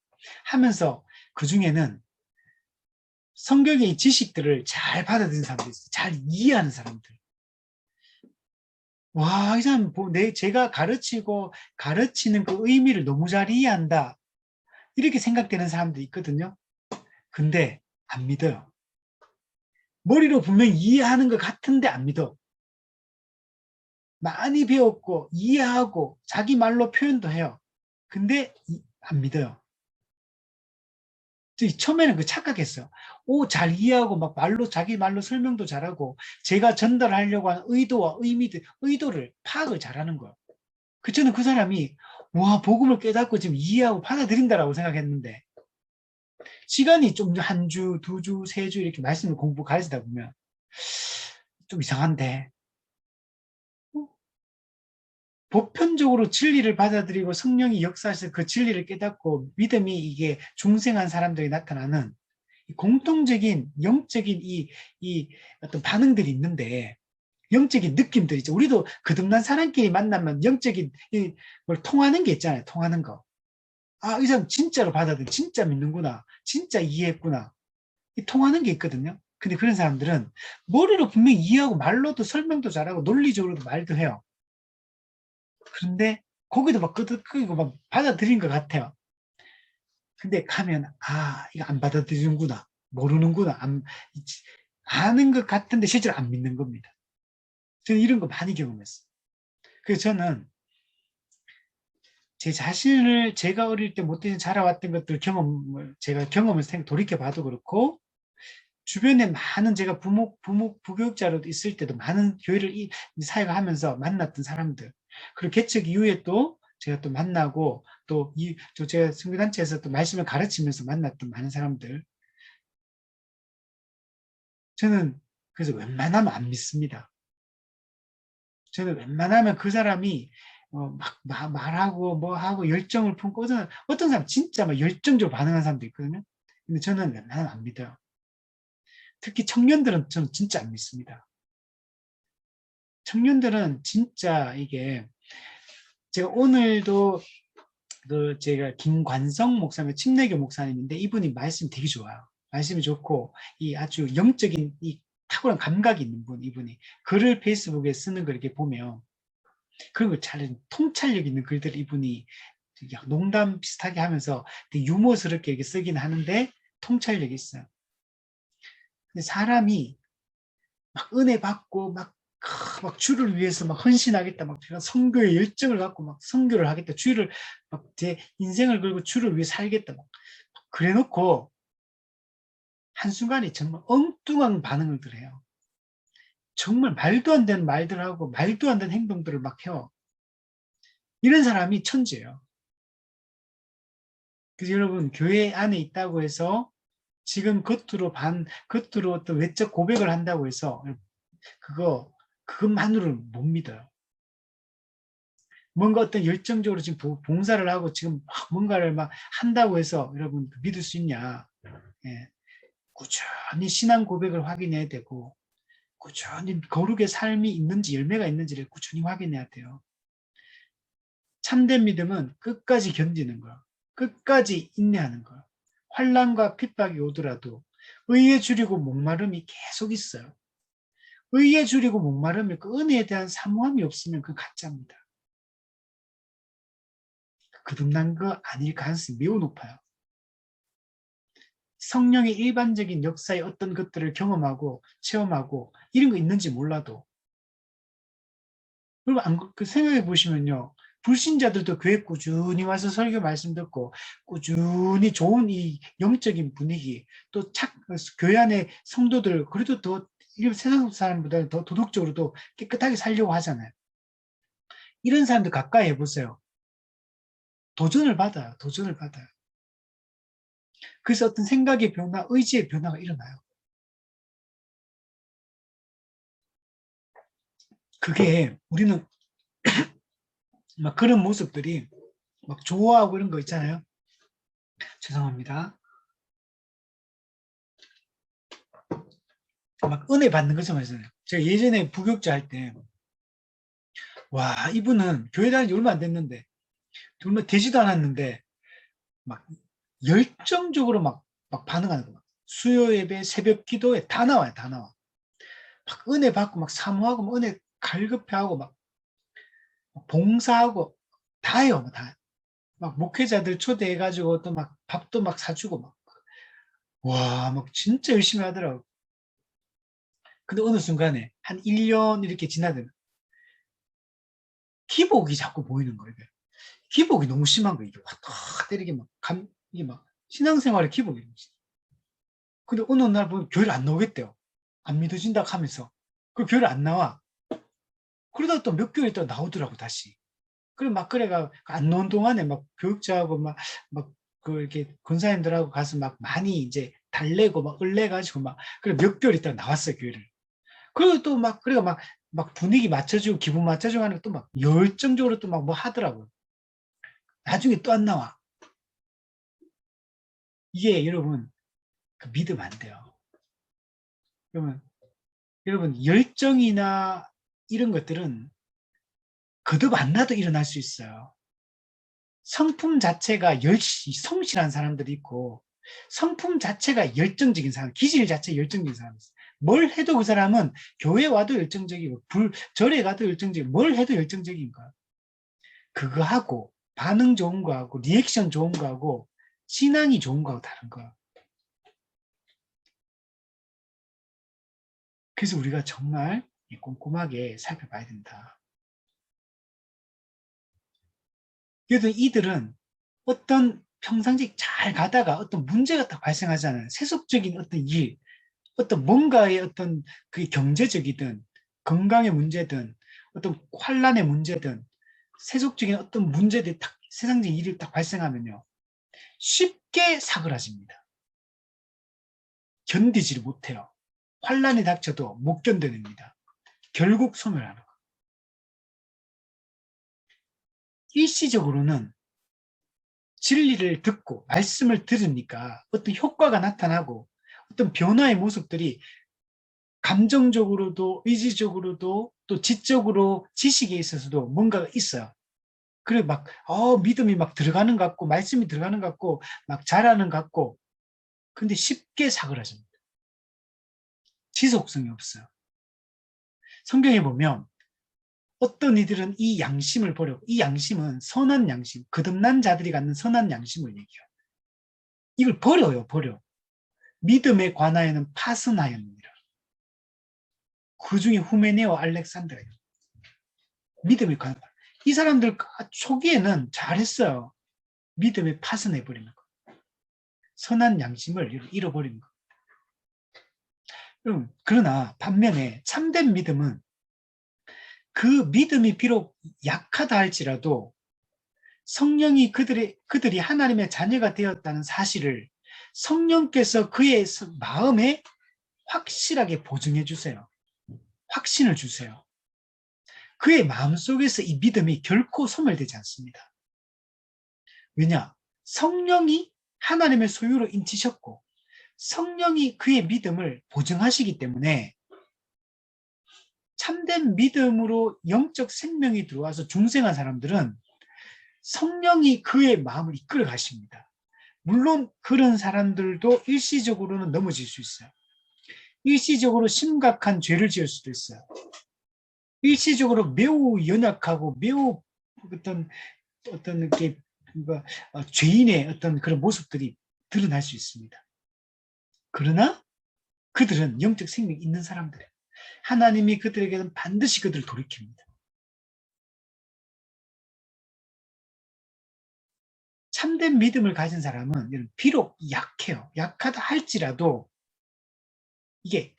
하면서 그 중에는 성경의 지식들을 잘 받아들이는 사람들이 있어요. 잘 이해하는 사람들. 와, 이 사람 제가 가르치는 그 의미를 너무 잘 이해한다. 이렇게 생각되는 사람도 있거든요. 근데 안 믿어요. 머리로 분명히 이해하는 것 같은데 안 믿어. 많이 배웠고 이해하고 자기 말로 표현도 해요. 근데 안 믿어요. 처음에는 그 착각했어요. 잘 이해하고 막 자기 말로 설명도 잘하고 제가 전달하려고 하는 의도와 의도를 파악을 잘하는 거예요. 저는 그 사람이 와, 복음을 깨닫고 지금 이해하고 받아들인다라고 생각했는데 시간이 좀 한 주, 두 주, 세 주 이렇게 말씀을 가르치다 보면 좀 이상한데 보편적으로 진리를 받아들이고 성령이 역사해서 그 진리를 깨닫고 믿음이 이게 중생한 사람들이 나타나는 공통적인 영적인 이 어떤 반응들이 있는데, 영적인 느낌들 있죠. 우리도 거듭난 사람끼리 만나면 영적인 걸 통하는 게 있잖아요. 통하는 거. 아, 이 사람 진짜로 받아들여. 진짜 믿는구나. 진짜 이해했구나. 통하는 게 있거든요. 근데 그런 사람들은 머리로 분명히 이해하고 말로도 설명도 잘하고 논리적으로도 말도 해요. 그런데 거기도 막 끄덕끄고 막 받아들인 것 같아요. 근데 가면 이거 안 받아들이는구나. 모르는구나. 아는 것 같은데 실제로 안 믿는 겁니다. 저는 이런 거 많이 경험했어요. 그래서 저는 제 자신을 제가 어릴 때 못해서 자라왔던 것들 제가 경험을 돌이켜봐도 그렇고, 주변에 많은 제가 부교육자로 있을 때도 많은 교회를 사회가 하면서 만났던 사람들, 그리고 개척 이후에 또 제가 또 만나고, 또 제가 선교단체에서 또 말씀을 가르치면서 만났던 많은 사람들, 저는 그래서 웬만하면 안 믿습니다. 저는 웬만하면 그 사람이 막 말하고 뭐 하고 열정을 품고, 어떤 사람 진짜 막 열정적으로 반응하는 사람도 있거든요. 근데 저는 웬만하면 안 믿어요. 특히 청년들은 저는 진짜 안 믿습니다. 청년들은 진짜 이게, 제가 오늘도 제가 김관성 목사님, 침례교 목사님인데 이분이 말씀 되게 좋아요. 말씀이 좋고 이 아주 영적인 이 탁월한 감각이 있는 분, 이분이 글을 페이스북에 쓰는 걸 이렇게 보면 그런 걸 잘, 통찰력 있는 글들 이분이 농담 비슷하게 하면서 되게 유머스럽게 이렇게 쓰긴 하는데 통찰력이 있어요. 근데 사람이 막 은혜 받고 막 주를 위해서 막 헌신하겠다, 막 선교에 열정을 갖고 막 선교를 하겠다, 주를 막 제 인생을 걸고 주를 위해 살겠다, 막 그래놓고 한순간에 정말 엉뚱한 반응을 해요. 정말 말도 안 되는 말들을 하고 말도 안 되는 행동들을 막 해요. 이런 사람이 천재예요. 그래서 여러분, 교회 안에 있다고 해서 지금 겉으로 또 외적 고백을 한다고 해서 그것만으로는 못 믿어요. 뭔가 어떤 열정적으로 지금 봉사를 하고 지금 뭔가를 막 한다고 해서 여러분 믿을 수 있냐? 예. 꾸준히 신앙 고백을 확인해야 되고, 꾸준히 거룩의 삶이 있는지 열매가 있는지를 꾸준히 확인해야 돼요. 참된 믿음은 끝까지 견디는 거야. 끝까지 인내하는 거야. 환난과 핍박이 오더라도 의에 줄이고 목마름이 계속 있어요. 의에 줄이고 목마름이, 그 은혜에 대한 사모함이 없으면 그건 가짜입니다. 거듭난 거 아닐 가능성이 매우 높아요. 성령의 일반적인 역사의 어떤 것들을 경험하고 체험하고 이런 거 있는지 몰라도, 그리고 생각해 보시면요, 불신자들도 교회 꾸준히 와서 설교 말씀 듣고 꾸준히 좋은 이 영적인 분위기, 또 교회 안에 성도들 그래도 더 세상 사람보다 더 도덕적으로도 깨끗하게 살려고 하잖아요. 이런 사람들 가까이 해보세요. 도전을 받아요. 도전을 받아요. 그래서 어떤 생각의 변화, 의지의 변화가 일어나요. 그게 우리는 막 그런 모습들이 막 좋아하고 이런 거 있잖아요. 죄송합니다. 막 은혜 받는 것처럼 하잖아요. 제가 예전에 부교육자 할 때, 와, 이분은 교회 다닌 지 얼마 안 됐는데, 얼마 되지도 않았는데, 막 열정적으로 막 반응하는 거. 수요 예배, 새벽 기도에 다 나와요. 다 나와. 막 은혜 받고 막 사모하고 막 은혜 갈급해하고 막 봉사하고 다 해요. 다. 막 목회자들 초대해가지고 또 막 밥도 막 사주고 막. 와, 막 진짜 열심히 하더라고. 근데 어느 순간에 한 1년 이렇게 지나면 기복이 자꾸 보이는 거예요. 기복이 너무 심한 거예요. 이게 왔다 때리게 이게 막 신앙생활에 기복이. 근데 어느 날 보면 교회를 안 나오겠대요. 안 믿어진다 하면서. 그 교회를 안 나와. 그러다가 또 몇 개월 있다가 나오더라고, 다시. 그래, 막, 그래가, 안 나온 동안에 막 교육자하고 이렇게 권사님들하고 가서 막 많이 이제 달래고 막 을래가지고 그래, 몇 개월 있다가 나왔어요, 교회를. 그리고 또 그래가 막 분위기 맞춰주고 기분 맞춰주고 하는 것도 막 열정적으로 또 막 뭐 하더라고요. 나중에 또 안 나와. 이게 여러분 그 믿으면 안 돼요. 여러분 열정이나 이런 것들은 거듭 안 나도 일어날 수 있어요. 성품 자체가 성실한 사람들이 있고 성품 자체가 열정적인 사람, 기질 자체 열정적인 사람이 있어요. 뭘 해도 그 사람은 교회 와도 열정적이고 절에 가도 열정적이고 뭘 해도 열정적인 거야. 그거 하고 반응 좋은 거하고 리액션 좋은 거하고 신앙이 좋은 거하고 다른 거야. 그래서 우리가 정말 꼼꼼하게 살펴봐야 된다. 그래도 이들은 어떤 평상시 잘 가다가 어떤 문제가 딱 발생하잖아요. 세속적인 어떤 일, 어떤 뭔가의 어떤 그 경제적이든 건강의 문제든 어떤 환란의 문제든 세속적인 어떤 문제들이 딱 세상적인 일이 딱 발생하면요. 쉽게 사그라집니다. 견디지를 못해요. 환란이 닥쳐도 못 견뎌냅니다. 결국 소멸하는 거예요. 일시적으로는 진리를 듣고 말씀을 들으니까 어떤 효과가 나타나고 어떤 변화의 모습들이 감정적으로도 의지적으로도 또 지적으로 지식에 있어서도 뭔가가 있어요. 그래 막 믿음이 막 들어가는 것 같고 말씀이 들어가는 것 같고 막 잘하는 것 같고 근데 쉽게 사그라집니다. 지속성이 없어요. 성경에 보면 어떤 이들은 이 양심을 버리고 이 양심은 선한 양심, 거듭난 자들이 갖는 선한 양심을 얘기해요. 이걸 버려. 믿음에 관하여는 파선하였느니라. 그 중에 후메네와 알렉산더예요. 믿음에 관한 이 사람들 초기에는 잘했어요. 믿음에 파선해버리는 거. 선한 양심을 잃어버리는 거. 그러나 반면에 참된 믿음은 그 믿음이 비록 약하다 할지라도 성령이 그들이 하나님의 자녀가 되었다는 사실을 성령께서 그의 마음에 확실하게 보증해 주세요. 확신을 주세요. 그의 마음속에서 이 믿음이 결코 소멸되지 않습니다. 왜냐? 성령이 하나님의 소유로 인치셨고 성령이 그의 믿음을 보증하시기 때문에 참된 믿음으로 영적 생명이 들어와서 중생한 사람들은 성령이 그의 마음을 이끌어 가십니다. 물론 그런 사람들도 일시적으로는 넘어질 수 있어요. 일시적으로 심각한 죄를 지을 수도 있어요. 일시적으로 매우 연약하고 매우 어떤 이렇게 죄인의 어떤 그런 모습들이 드러날 수 있습니다. 그러나 그들은 영적 생명이 있는 사람들이에요. 하나님이 그들에게는 반드시 그들을 돌이킵니다. 참된 믿음을 가진 사람은 비록 약해요. 약하다 할지라도 이게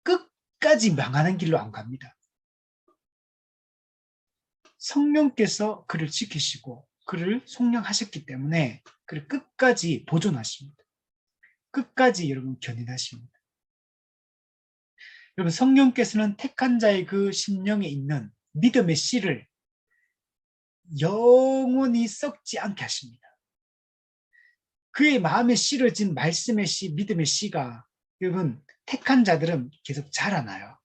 끝까지 망하는 길로 안 갑니다. 성령께서 그를 지키시고 그를 속량하셨기 때문에 그를 끝까지 보존하십니다. 끝까지 여러분 견인하십니다. 여러분 성령께서는 택한 자의 그 심령에 있는 믿음의 씨를 영원히 썩지 않게 하십니다. 그의 마음에 씨러진 말씀의 씨, 믿음의 씨가 여러분 택한 자들은 계속 자라나요.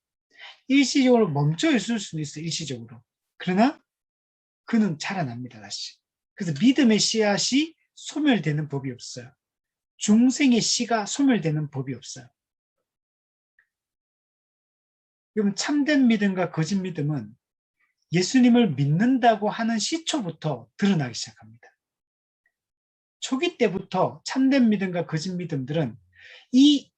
일시적으로 멈춰 있을 수는 있어요. 일시적으로. 그러나 그는 자라납니다. 다시. 그래서 믿음의 씨앗이 소멸되는 법이 없어요. 중생의 씨가 소멸되는 법이 없어요. 여러분 참된 믿음과 거짓 믿음은 예수님을 믿는다고 하는 시초부터 드러나기 시작합니다. 초기 때부터 참된 믿음과 거짓 믿음들은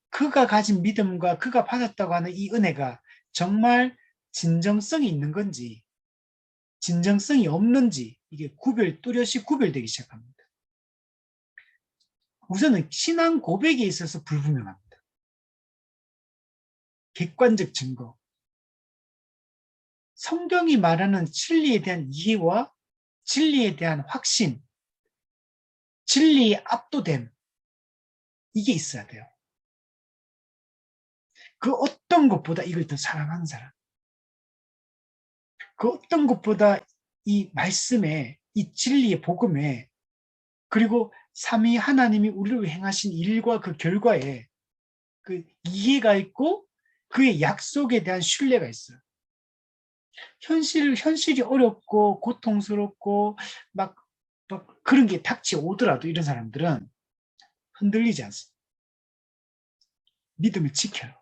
그가 가진 믿음과 그가 받았다고 하는 이 은혜가 정말 진정성이 있는 건지 진정성이 없는지 이게 뚜렷이 구별되기 시작합니다. 우선은 신앙 고백에 있어서 불분명합니다. 객관적 증거. 성경이 말하는 진리에 대한 이해와 진리에 대한 확신, 진리에 압도됨 이게 있어야 돼요. 그 어떤 것보다 이걸 더 사랑하는 사람. 그 어떤 것보다 이 말씀에, 이 진리의 복음에, 그리고 삼위 하나님이 우리를 행하신 일과 그 결과에 그 이해가 있고 그의 약속에 대한 신뢰가 있어요. 현실이 어렵고 고통스럽고 막 그런 게 닥쳐오더라도 이런 사람들은 흔들리지 않습니다. 믿음을 지켜요.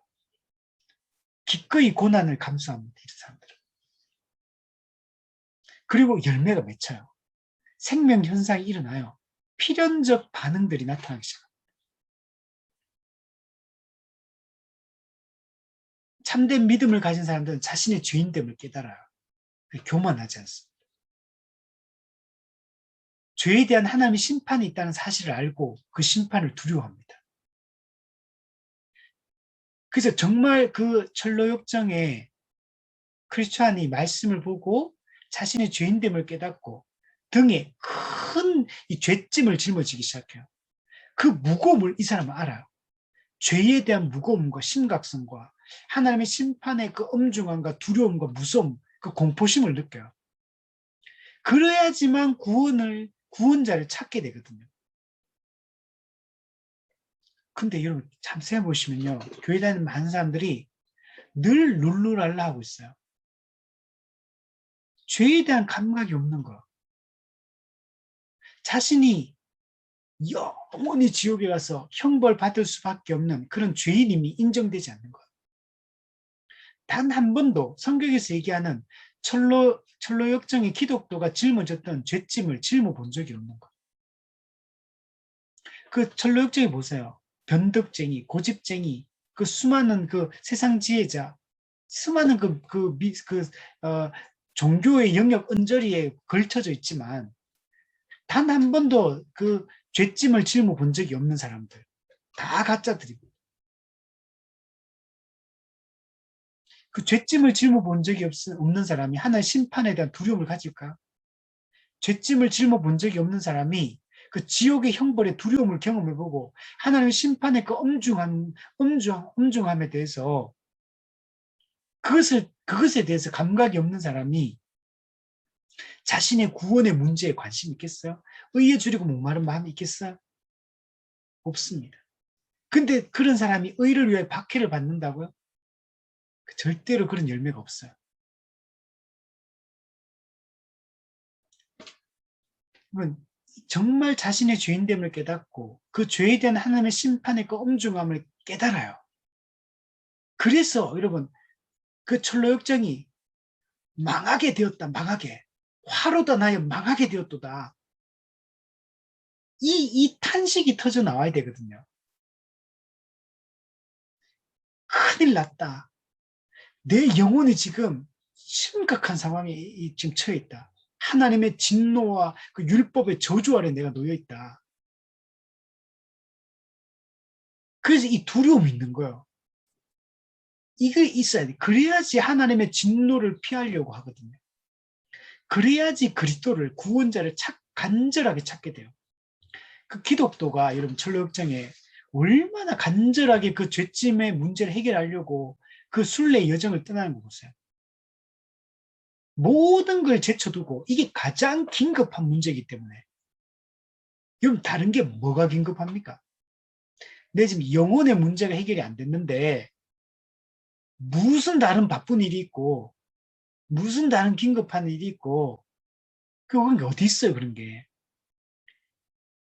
기꺼이 고난을 감수합니다. 이런 사람들은. 그리고 열매가 맺혀요. 생명 현상이 일어나요. 필연적 반응들이 나타나기 시작합니다. 참된 믿음을 가진 사람들은 자신의 죄인됨을 깨달아요. 교만하지 않습니다. 죄에 대한 하나님의 심판이 있다는 사실을 알고 그 심판을 두려워합니다. 그래서 정말 그 철로역정에 크리스찬이 말씀을 보고 자신의 죄인됨을 깨닫고 등에 큰 이 죄짐을 짊어지기 시작해요. 그 무거움을 이 사람은 알아요. 죄에 대한 무거움과 심각성과 하나님의 심판의 그 엄중함과 두려움과 무서움, 그 공포심을 느껴요. 그래야지만 구원자를 찾게 되거든요. 근데 여러분 참 생각해보시면요. 교회 다니는 많은 사람들이 늘 룰루랄라 하고 있어요. 죄에 대한 감각이 없는 거. 자신이 영원히 지옥에 가서 형벌 받을 수밖에 없는 그런 죄인임이 인정되지 않는 것. 단 한 번도 성경에서 얘기하는 철로역정의 기독도가 짊어졌던 죄짐을 짊어본 적이 없는 것. 그 철로역정이 보세요. 변덕쟁이, 고집쟁이, 그 수많은 그 세상 지혜자, 수많은 종교의 영역 언저리에 걸쳐져 있지만 단 한 번도 그 죄짐을 짊어본 적이 없는 사람들. 다 가짜들이고. 그 죄짐을 짊어본 적이 없는 사람이 하나의 심판에 대한 두려움을 가질까? 죄짐을 짊어본 적이 없는 사람이 그 지옥의 형벌의 두려움을 경험을 보고 하나님의 심판의 그 엄중함에 대해서 그것에 대해서 감각이 없는 사람이 자신의 구원의 문제에 관심이 있겠어요? 의에 줄이고 목마른 마음이 있겠어요? 없습니다. 근데 그런 사람이 의를 위해 박해를 받는다고요? 절대로 그런 열매가 없어요. 정말 자신의 죄인됨을 깨닫고 그 죄에 대한 하나님의 심판의 그 엄중함을 깨달아요. 그래서 여러분 그 철로역정이 망하게 되었다. 망하게. 화로다 나여 망하게 되었도다. 이 탄식이 터져 나와야 되거든요. 큰일 났다. 내 영혼이 지금 심각한 상황에 지금 처해 있다. 하나님의 진노와 그 율법의 저주 아래 내가 놓여 있다. 그래서 이 두려움이 있는 거예요. 이게 있어야 돼. 그래야지 하나님의 진노를 피하려고 하거든요. 그래야지 그리스도를 구원자를 간절하게 찾게 돼요. 그 기독도가 여러분 철로역정에 얼마나 간절하게 그 죄짐의 문제를 해결하려고 그 순례 여정을 떠나는 거 보세요. 모든 걸 제쳐두고 이게 가장 긴급한 문제이기 때문에. 그럼 다른 게 뭐가 긴급합니까? 내 지금 영혼의 문제가 해결이 안 됐는데 무슨 다른 바쁜 일이 있고 무슨 다른 긴급한 일이 있고 그런 게 어디 있어요, 그런 게.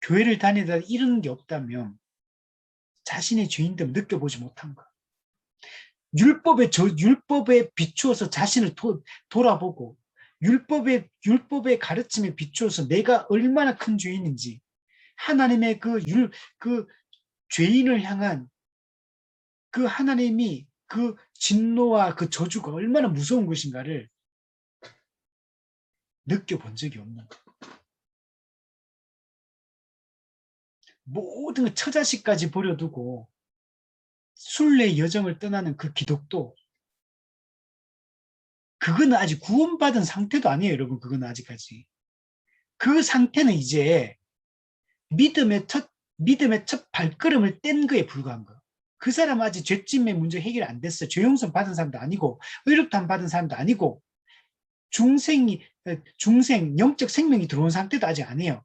교회를 다니다 이런 게 없다면 자신의 죄인됨을 느껴보지 못한 거. 율법에 비추어서 자신을 돌아보고 율법의 가르침에 비추어서 내가 얼마나 큰 죄인인지 하나님의 그 죄인을 향한 그 하나님이 그 진노와 그 저주가 얼마나 무서운 것인가를 느껴본 적이 없는 거. 모든 처자식까지 버려두고 순례 여정을 떠나는 그 기독도 그거는 아직 구원받은 상태도 아니에요, 여러분. 그거는 아직까지. 그 상태는 이제 믿음의 첫 발걸음을 뗀 거에 불과한 거. 그 사람은 아직 죄짐의 문제 해결 안 됐어. 죄 용서 받은 사람도 아니고 의롭다함 받은 사람도 아니고 중생, 영적 생명이 들어온 상태도 아직 아니에요.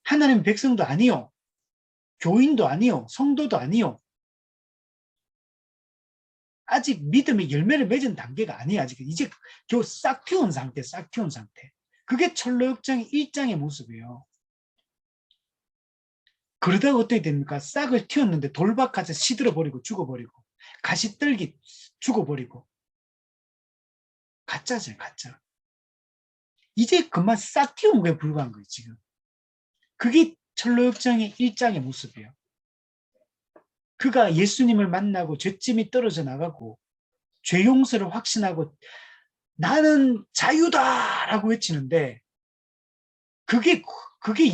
하나님 백성도 아니요. 교인도 아니요. 성도도 아니요. 아직 믿음의 열매를 맺은 단계가 아니에요. 아직 이제 겨우 싹 틔운 상태, 싹 틔운 상태. 그게 철로역정 1장의 모습이에요. 그러다가 어떻게 됩니까? 싹을 틔웠는데 돌박하서 시들어버리고 죽어버리고 가시떨기 죽어버리고 가짜죠, 가짜. 이제 그만 싹 틔운 거에 불과한 거예요, 지금. 그게 철로역정의 1장의 모습이에요. 그가 예수님을 만나고 죄짐이 떨어져 나가고 죄 용서를 확신하고 나는 자유다라고 외치는데 그게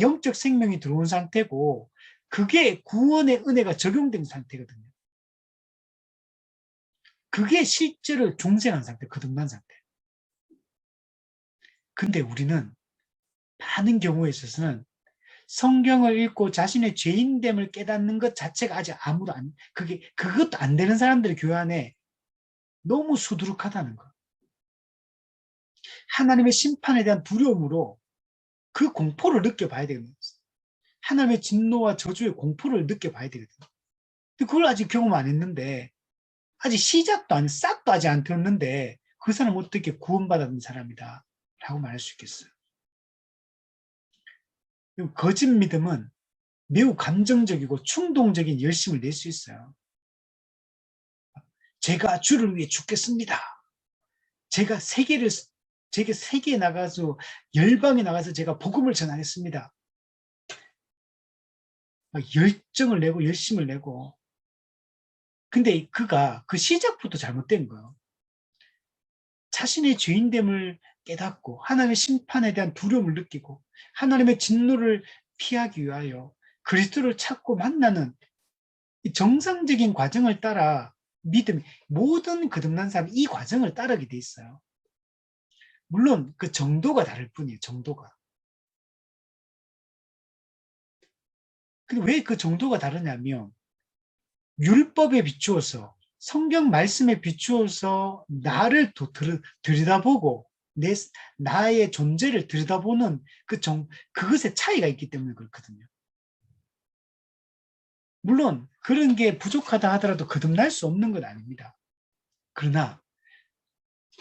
영적 생명이 들어온 상태고 그게 구원의 은혜가 적용된 상태거든요. 그게 실제로 중생한 상태, 거듭난 상태. 근데 우리는 많은 경우에 있어서는 성경을 읽고 자신의 죄인됨을 깨닫는 것 자체가 아직 그것도 안 되는 사람들의 교회 안에 너무 수두룩하다는 거. 하나님의 심판에 대한 두려움으로 그 공포를 느껴봐야 되거든요. 하나님의 진노와 저주의 공포를 느껴봐야 되거든요. 그걸 아직 경험 안 했는데 아직 싹도 아직 안 폈는데 그 사람은 어떻게 구원받은 사람이다 라고 말할 수 있겠어요. 거짓 믿음은 매우 감정적이고 충동적인 열심을 낼 수 있어요. 제가 주를 위해 죽겠습니다. 제가 세계에 나가서 열방에 나가서 제가 복음을 전하겠습니다. 열정을 내고 열심을 내고 근데 그가 그 시작부터 잘못된 거예요. 자신의 죄인됨을 깨닫고 하나님의 심판에 대한 두려움을 느끼고 하나님의 진노를 피하기 위하여 그리스도를 찾고 만나는 정상적인 과정을 따라 모든 거듭난 사람이 이 과정을 따르게 돼 있어요. 물론 그 정도가 다를 뿐이에요. 정도가. 근데 왜 그 정도가 다르냐면 율법에 비추어서 성경 말씀에 비추어서 나를 들여다보고 나의 존재를 들여다보는 그것의 차이가 있기 때문에 그렇거든요. 물론 그런 게 부족하다 하더라도 거듭날 수 없는 건 아닙니다. 그러나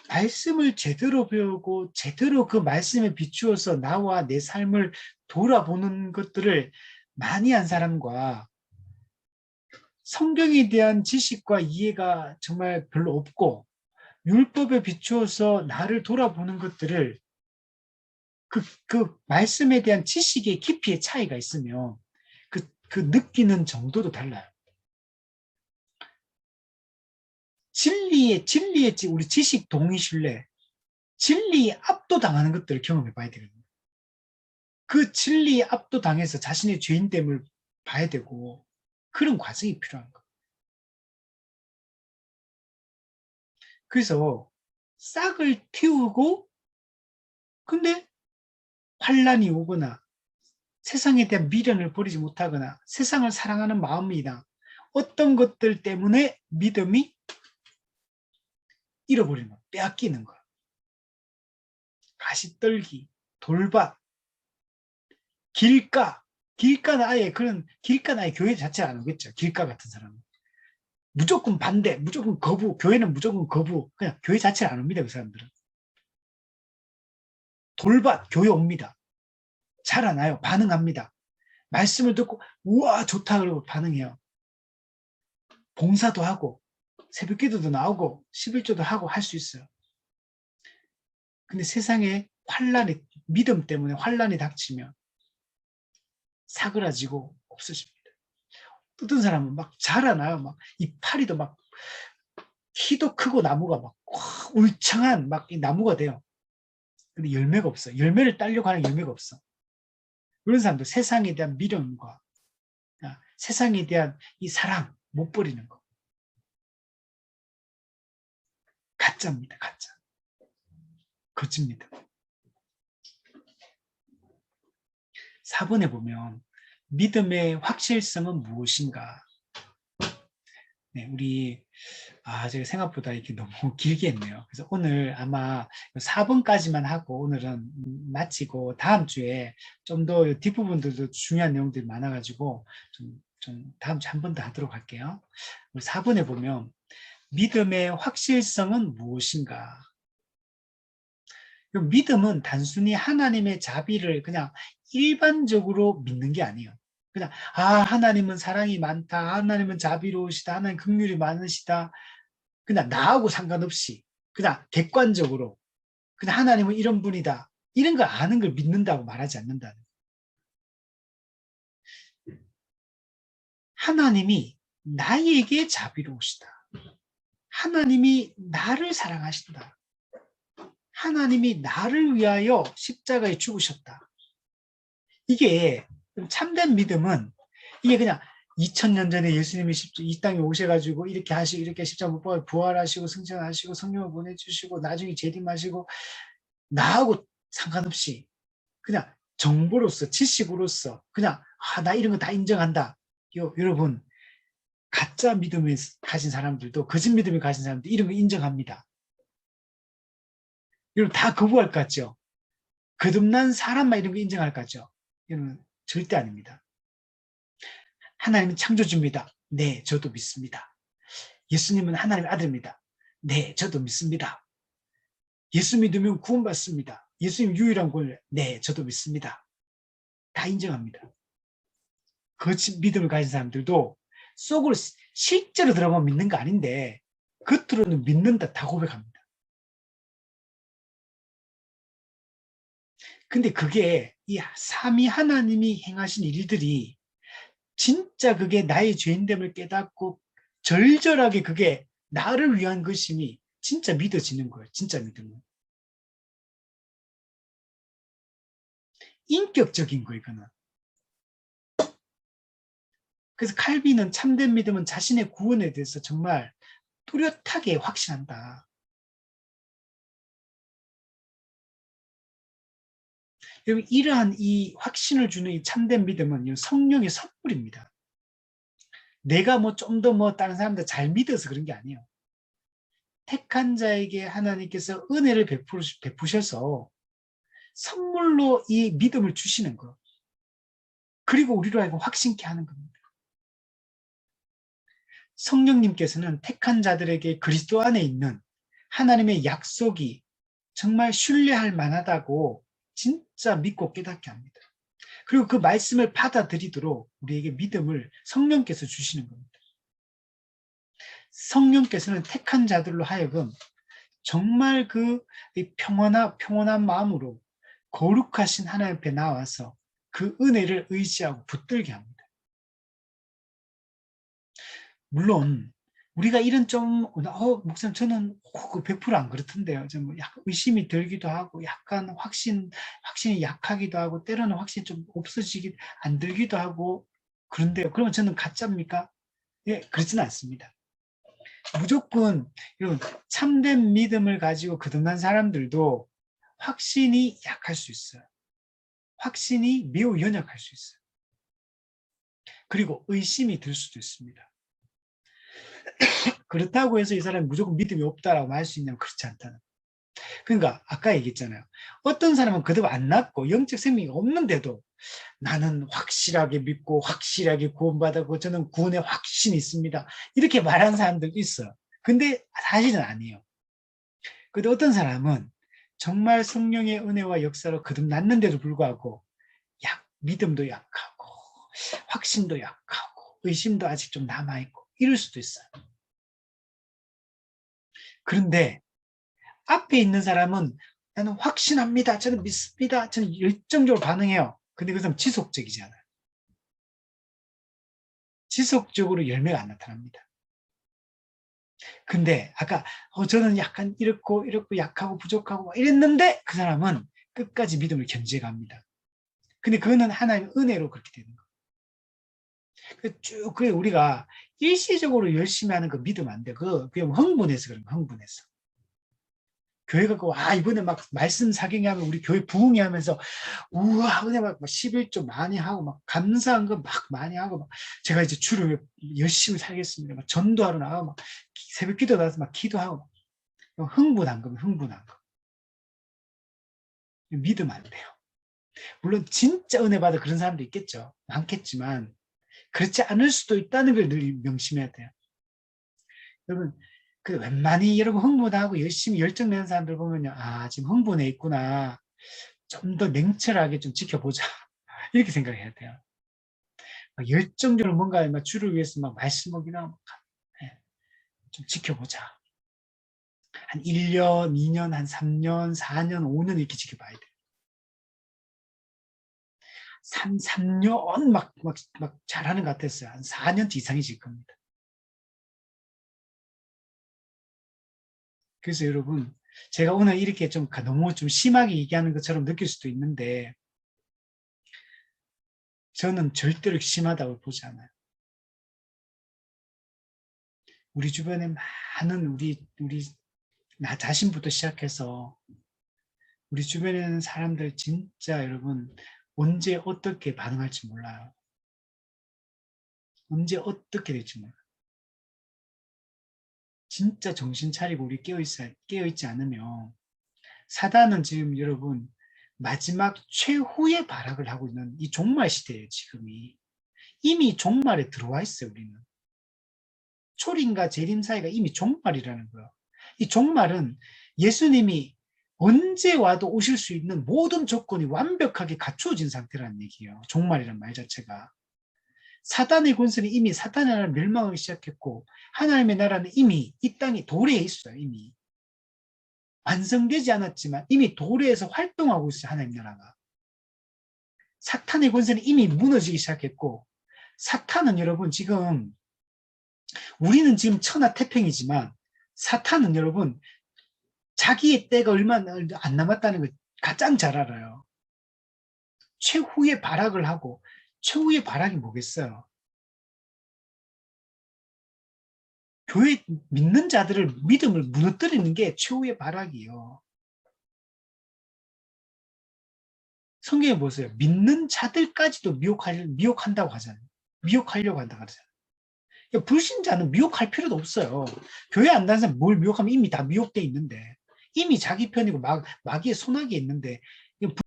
말씀을 제대로 배우고 제대로 그 말씀에 비추어서 나와 내 삶을 돌아보는 것들을 많이 한 사람과 성경에 대한 지식과 이해가 정말 별로 없고 율법에 비추어서 나를 돌아보는 것들을 그 말씀에 대한 지식의 깊이의 차이가 있으면 그 느끼는 정도도 달라요. 진리에 우리 지식 동의신뢰, 진리에 압도당하는 것들을 경험해 봐야 되거든요. 그 진리에 압도당해서 자신의 죄인됨을 봐야 되고 그런 과정이 필요한 거예요. 그래서 싹을 틔우고 근데 환란이 오거나 세상에 대한 미련을 버리지 못하거나 세상을 사랑하는 마음이나 어떤 것들 때문에 믿음이 잃어버리는 거, 빼앗기는 거. 가시떨기, 돌밭, 길가는 아예 교회 자체를 안 오겠죠. 길가 같은 사람은. 무조건 반대, 무조건 거부, 교회는 무조건 거부. 그냥 교회 자체를 안 옵니다. 그 사람들은. 돌밭, 교회 옵니다. 자라나요. 반응합니다. 말씀을 듣고 우와 좋다 그러고 반응해요. 봉사도 하고 새벽기도도 나오고 11조도 하고 할 수 있어요. 근데 세상에 믿음 때문에 환란이 닥치면 사그라지고 없어집니다. 어떤 사람은 막 자라나요. 막 이파리도 막 키도 크고 나무가 막 울창한 막 이 나무가 돼요. 근데 열매가 없어. 열매를 따려고 하는 열매가 없어. 그런 사람도 세상에 대한 미련과 세상에 대한 이 사랑 못 버리는 거. 가짜입니다. 가짜. 거짓입니다. 4번에 보면 믿음의 확실성은 무엇인가? 네, 제가 생각보다 이렇게 너무 길게 했네요. 그래서 오늘 아마 4번까지만 하고 오늘은 마치고 다음 주에 좀 더 뒷부분들도 중요한 내용들이 많아가지고 좀 다음 주에 한 번 더 하도록 할게요. 4번에 보면 믿음의 확실성은 무엇인가? 믿음은 단순히 하나님의 자비를 그냥 일반적으로 믿는 게 아니에요. 그냥 하나님은 사랑이 많다, 하나님은 자비로우시다, 하나님 긍휼이 많으시다, 그냥 나하고 상관없이 그냥 객관적으로 그냥 하나님은 이런 분이다, 이런 걸 아는 걸 믿는다고 말하지 않는다는 거예요. 하나님이 나에게 자비로우시다, 하나님이 나를 사랑하신다, 하나님이 나를 위하여 십자가에 죽으셨다. 이게 참된 믿음은 이게 그냥 2000년 전에 예수님이 이 땅에 오셔가지고 이렇게 하시고 이렇게 십자가 못 박아 부활하시고 승천하시고 성령을 보내주시고 나중에 재림하시고 나하고 상관없이 그냥 정보로서 지식으로서 그냥 나 이런 거 다 인정한다. 여러분 가짜 믿음을 가진 사람들도 거짓 믿음을 가진 사람들 이런 거 인정합니다. 여러분 다 거부할 것 같죠? 거듭난 사람만 이런 거 인정할 것 같죠? 여러분 절대 아닙니다. 하나님은 창조주입니다. 네, 저도 믿습니다. 예수님은 하나님의 아들입니다. 네, 저도 믿습니다. 예수 믿으면 구원받습니다. 예수님 유일한 구원을, 네, 저도 믿습니다. 다 인정합니다. 거짓 믿음을 가진 사람들도 속으로 실제로 들어가면 믿는 거 아닌데 겉으로는 믿는다 다 고백합니다. 근데 그게 이 삼위 하나님이 행하신 일들이 진짜 그게 나의 죄인됨을 깨닫고 절절하게 그게 나를 위한 것임이 진짜 믿어지는 거예요. 진짜 믿음은. 인격적인 거예요. 이거는. 그래서 칼빈은 참된 믿음은 자신의 구원에 대해서 정말 뚜렷하게 확신한다. 여러분 이러한 이 확신을 주는 이 참된 믿음은 성령의 선물입니다. 내가 좀 더 다른 사람들 잘 믿어서 그런 게 아니에요. 택한 자에게 하나님께서 은혜를 베푸셔서 선물로 이 믿음을 주시는 거. 그리고 우리로 하여금 확신케 하는 겁니다. 성령님께서는 택한 자들에게 그리스도 안에 있는 하나님의 약속이 정말 신뢰할 만하다고 진짜 믿고 깨닫게 합니다. 그리고 그 말씀을 받아들이도록 우리에게 믿음을 성령께서 주시는 겁니다. 성령께서는 택한 자들로 하여금 정말 그 평온한 마음으로 거룩하신 하나님 앞에 나와서 그 은혜를 의지하고 붙들게 합니다. 물론 우리가 이런 목사님 저는 100%안 그렇던데요. 좀 약간 의심이 들기도 하고 약간 확신이 약하기도 하고 때로는 확신이 좀 없어지기 안 들기도 하고 그런데요. 그러면 저는 가짜입니까? 예, 그렇지는 않습니다. 무조건 이런 참된 믿음을 가지고 거듭난 사람들도 확신이 약할 수 있어요. 확신이 매우 연약할 수 있어요. 그리고 의심이 들 수도 있습니다. 그렇다고 해서 이 사람이 무조건 믿음이 없다라고 말 수 있냐면 그렇지 않다는. 그러니까 아까 얘기했잖아요. 어떤 사람은 거듭 안 났고 영적 생명이 없는데도 나는 확실하게 믿고 확실하게 구원받았고 저는 구원에 확신이 있습니다. 이렇게 말하는 사람들도 있어요. 근데 사실은 아니에요. 근데 어떤 사람은 정말 성령의 은혜와 역사로 거듭났는데도 불구하고 믿음도 약하고 확신도 약하고 의심도 아직 좀 남아있고 이럴 수도 있어요. 그런데 앞에 있는 사람은 나는 확신합니다. 저는 믿습니다. 저는 열정적으로 반응해요. 근데 그 사람 지속적이지 않아요. 지속적으로 열매가 안 나타납니다. 근데 아까 저는 약간 이렇고 약하고 부족하고 이랬는데 그 사람은 끝까지 믿음을 견제갑니다. 근데 그거는 하나님의 은혜로 그렇게 되는 거예요. 쭉 우리가 일시적으로 열심히 하는 거 믿으면 안 돼. 그게 흥분해서 그런 거, 흥분해서. 교회 가고 와 이번에 막 말씀 사경이 하면 우리 교회 부흥이 하면서 우와 은혜 막 11조 많이 하고 막 감사한 거 막 많이 하고 막 제가 이제 주를 열심히 살겠습니다. 막 전도하러 나가고 막 새벽 기도 나와서 막 기도하고 막 흥분한 겁니다. 흥분한 거. 믿으면 안 돼요. 물론 진짜 은혜 받아 그런 사람도 있겠죠. 많겠지만 그렇지 않을 수도 있다는 걸 늘 명심해야 돼요. 여러분 그 웬만히 여러분 흥분하고 열심히 열정 내는 사람들 보면요. 아 지금 흥분해 있구나. 좀 더 냉철하게 좀 지켜보자. 이렇게 생각해야 돼요. 막 열정적으로 뭔가 막 주를 위해서 막 말씀 먹이나 좀 지켜보자. 한 1년, 2년, 한 3년, 4년, 5년 이렇게 지켜봐야 돼요. 3년 막 잘하는 것 같았어요. 한 4년 이상이 질 겁니다. 그래서 여러분, 제가 오늘 이렇게 좀 너무 좀 심하게 얘기하는 것처럼 느낄 수도 있는데, 저는 절대로 심하다고 보지 않아요. 우리 주변에 많은 나 자신부터 시작해서 우리 주변에 있는 사람들 진짜 여러분 언제 어떻게 반응할지 몰라요. 언제 어떻게 될지 몰라요. 진짜 정신 차리고 우리 깨어있지 않으면 사단은 지금 여러분 마지막 최후의 발악을 하고 있는 이 종말 시대예요. 지금이. 이미 종말에 들어와 있어요. 우리는. 초림과 재림 사이가 이미 종말이라는 거예요. 이 종말은 예수님이 언제 와도 오실 수 있는 모든 조건이 완벽하게 갖추어진 상태라는 얘기예요. 종말이라는 말 자체가. 사단의 권세는 이미 사탄의 나라를 멸망하기 시작했고 하나님의 나라는 이미 이 땅에 도래해 있어요. 이미. 완성되지 않았지만 이미 도래해서 활동하고 있어요. 하나님 나라가. 사탄의 권세는 이미 무너지기 시작했고 사탄은 여러분 지금 우리는 지금 천하태평이지만 사탄은 여러분 자기의 때가 얼마 안 남았다는 걸 가장 잘 알아요. 최후의 발악을 하고 최후의 발악이 뭐겠어요? 교회 믿는 자들을 믿음을 무너뜨리는 게 최후의 발악이에요. 성경에 보세요. 믿는 자들까지도 미혹한다고 하잖아요. 미혹하려고 한다고 하잖아요. 그러니까 불신자는 미혹할 필요도 없어요. 교회 안 다니는 사람 뭘 미혹하면 이미 다 미혹돼 있는데 이미 자기 편이고 마귀의 손아귀에 있는데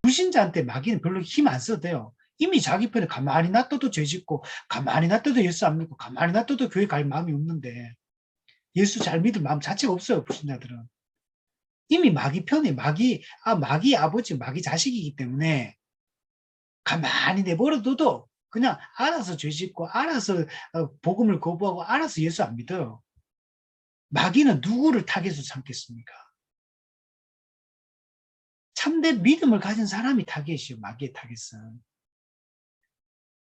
불신자한테 마귀는 별로 힘 안 써도 돼요. 이미 자기 편에 가만히 놔둬도 죄 짓고 가만히 놔둬도 예수 안 믿고 가만히 놔둬도 교회 갈 마음이 없는데 예수 잘 믿을 마음 자체가 없어요. 불신자들은. 이미 마귀 편에 마귀 아버지 마귀 자식이기 때문에 가만히 내버려둬도 그냥 알아서 죄 짓고 알아서 복음을 거부하고 알아서 예수 안 믿어요. 마귀는 누구를 타겟으로 삼겠습니까? 참된 믿음을 가진 사람이 타겟이에요. 마귀의 타겟은.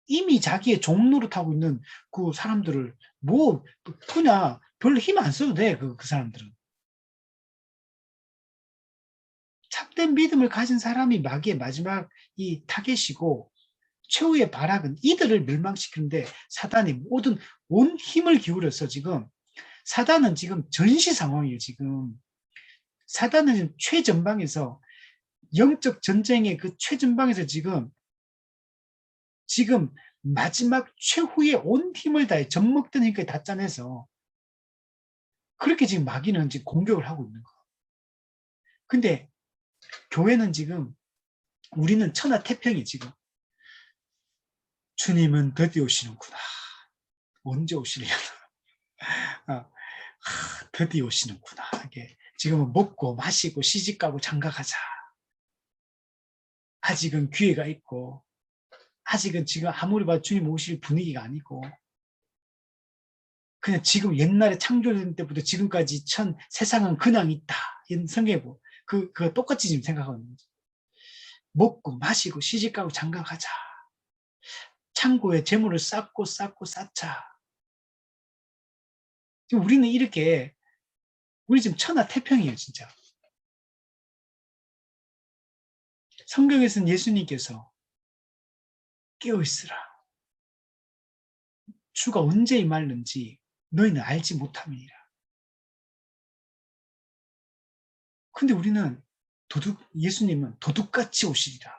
이미 자기의 종노릇하고 있는 그 사람들을 그냥 별로 힘 안 써도 돼. 그 사람들은. 참된 믿음을 가진 사람이 마귀의 마지막 이 타겟이고 최후의 발악은 이들을 멸망시키는데 사단이 온 힘을 기울여서 지금 사단은 지금 전시 상황이에요. 지금 사단은 최전방에서 영적 전쟁의 그 최전방에서 지금 마지막 최후의 온 힘을 다해 젖먹던 힘까지 다 짜내서 그렇게 지금 마귀는 지금 공격을 하고 있는 거예요. 근데 교회는 지금 우리는 천하태평이 지금 주님은 드디어 오시는구나. 언제 오시려나. 드디어 오시는구나. 이게 지금은 먹고 마시고 시집가고 장가가자. 아직은 기회가 있고 아직은 지금 아무리 봐도 주님 오실 분위기가 아니고 그냥 지금 옛날에 창조된 때부터 지금까지 세상은 그냥 있다. 이런 성경에 그거 똑같이 지금 생각하는 거죠. 먹고 마시고 시집가고 장가가자. 창고에 재물을 쌓고 쌓자. 지금 우리는 우리 지금 천하태평이에요, 진짜. 성경에서는 예수님께서 깨어있으라. 주가 언제 임할는지 너희는 알지 못함이니라. 근데 우리는 예수님은 도둑같이 오시리라.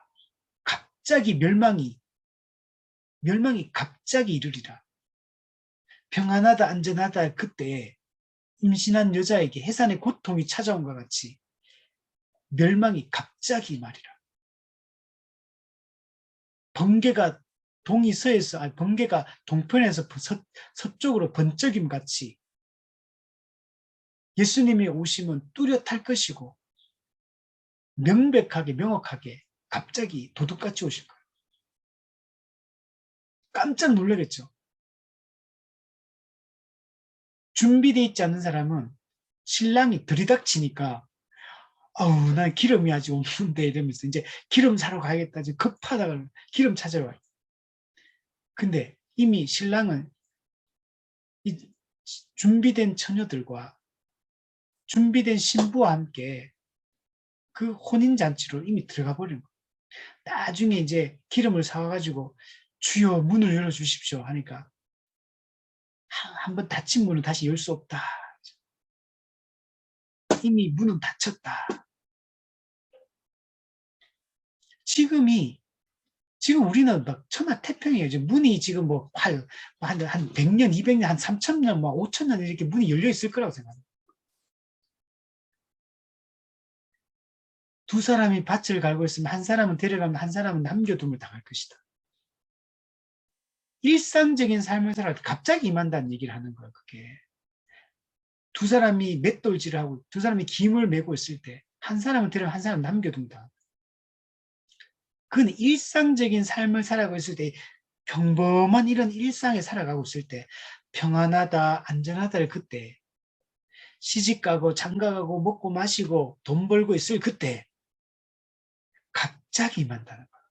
갑자기 멸망이 갑자기 이르리라. 평안하다 안전하다 그때 임신한 여자에게 해산의 고통이 찾아온 것 같이 멸망이 갑자기 말이라. 번개가 번개가 동편에서 서쪽으로 번쩍임 같이 예수님의 오심은 뚜렷할 것이고 명확하게 갑자기 도둑같이 오실 거예요. 깜짝 놀라겠죠. 준비되어 있지 않은 사람은 신랑이 들이닥치니까 아우 난 기름이 아직 없는데 이러면서 이제 기름 사러 가야겠다. 이제 급하다가 기름 찾으러 가요. 근데 이미 신랑은 이 준비된 처녀들과 준비된 신부와 함께 그 혼인잔치로 이미 들어가 버린 거예요. 나중에 이제 기름을 사와가지고 주여 문을 열어주십시오 하니까 한번 닫힌 문은 다시 열 수 없다. 이미 문은 닫혔다. 지금 우리는 막 천하태평이에요. 지금 문이 지금 뭐 한 100년, 200년, 한 3000년, 뭐 5000년 이렇게 문이 열려 있을 거라고 생각합니다. 두 사람이 밭을 갈고 있으면 한 사람은 데려가면 한 사람은 남겨둠을 당할 것이다. 일상적인 삶을 살아갈 때 갑자기 임한다는 얘기를 하는 거예요. 그게. 두 사람이 맷돌질을 하고 두 사람이 김을 메고 있을 때 한 사람은 데려가면 한 사람은 남겨둔다. 그건 일상적인 삶을 살아가고 있을 때 평범한 이런 일상에 살아가고 있을 때 평안하다, 안전하다를 그때 시집가고 장가가고 먹고 마시고 돈 벌고 있을 그때 갑자기 임한다는 거예요.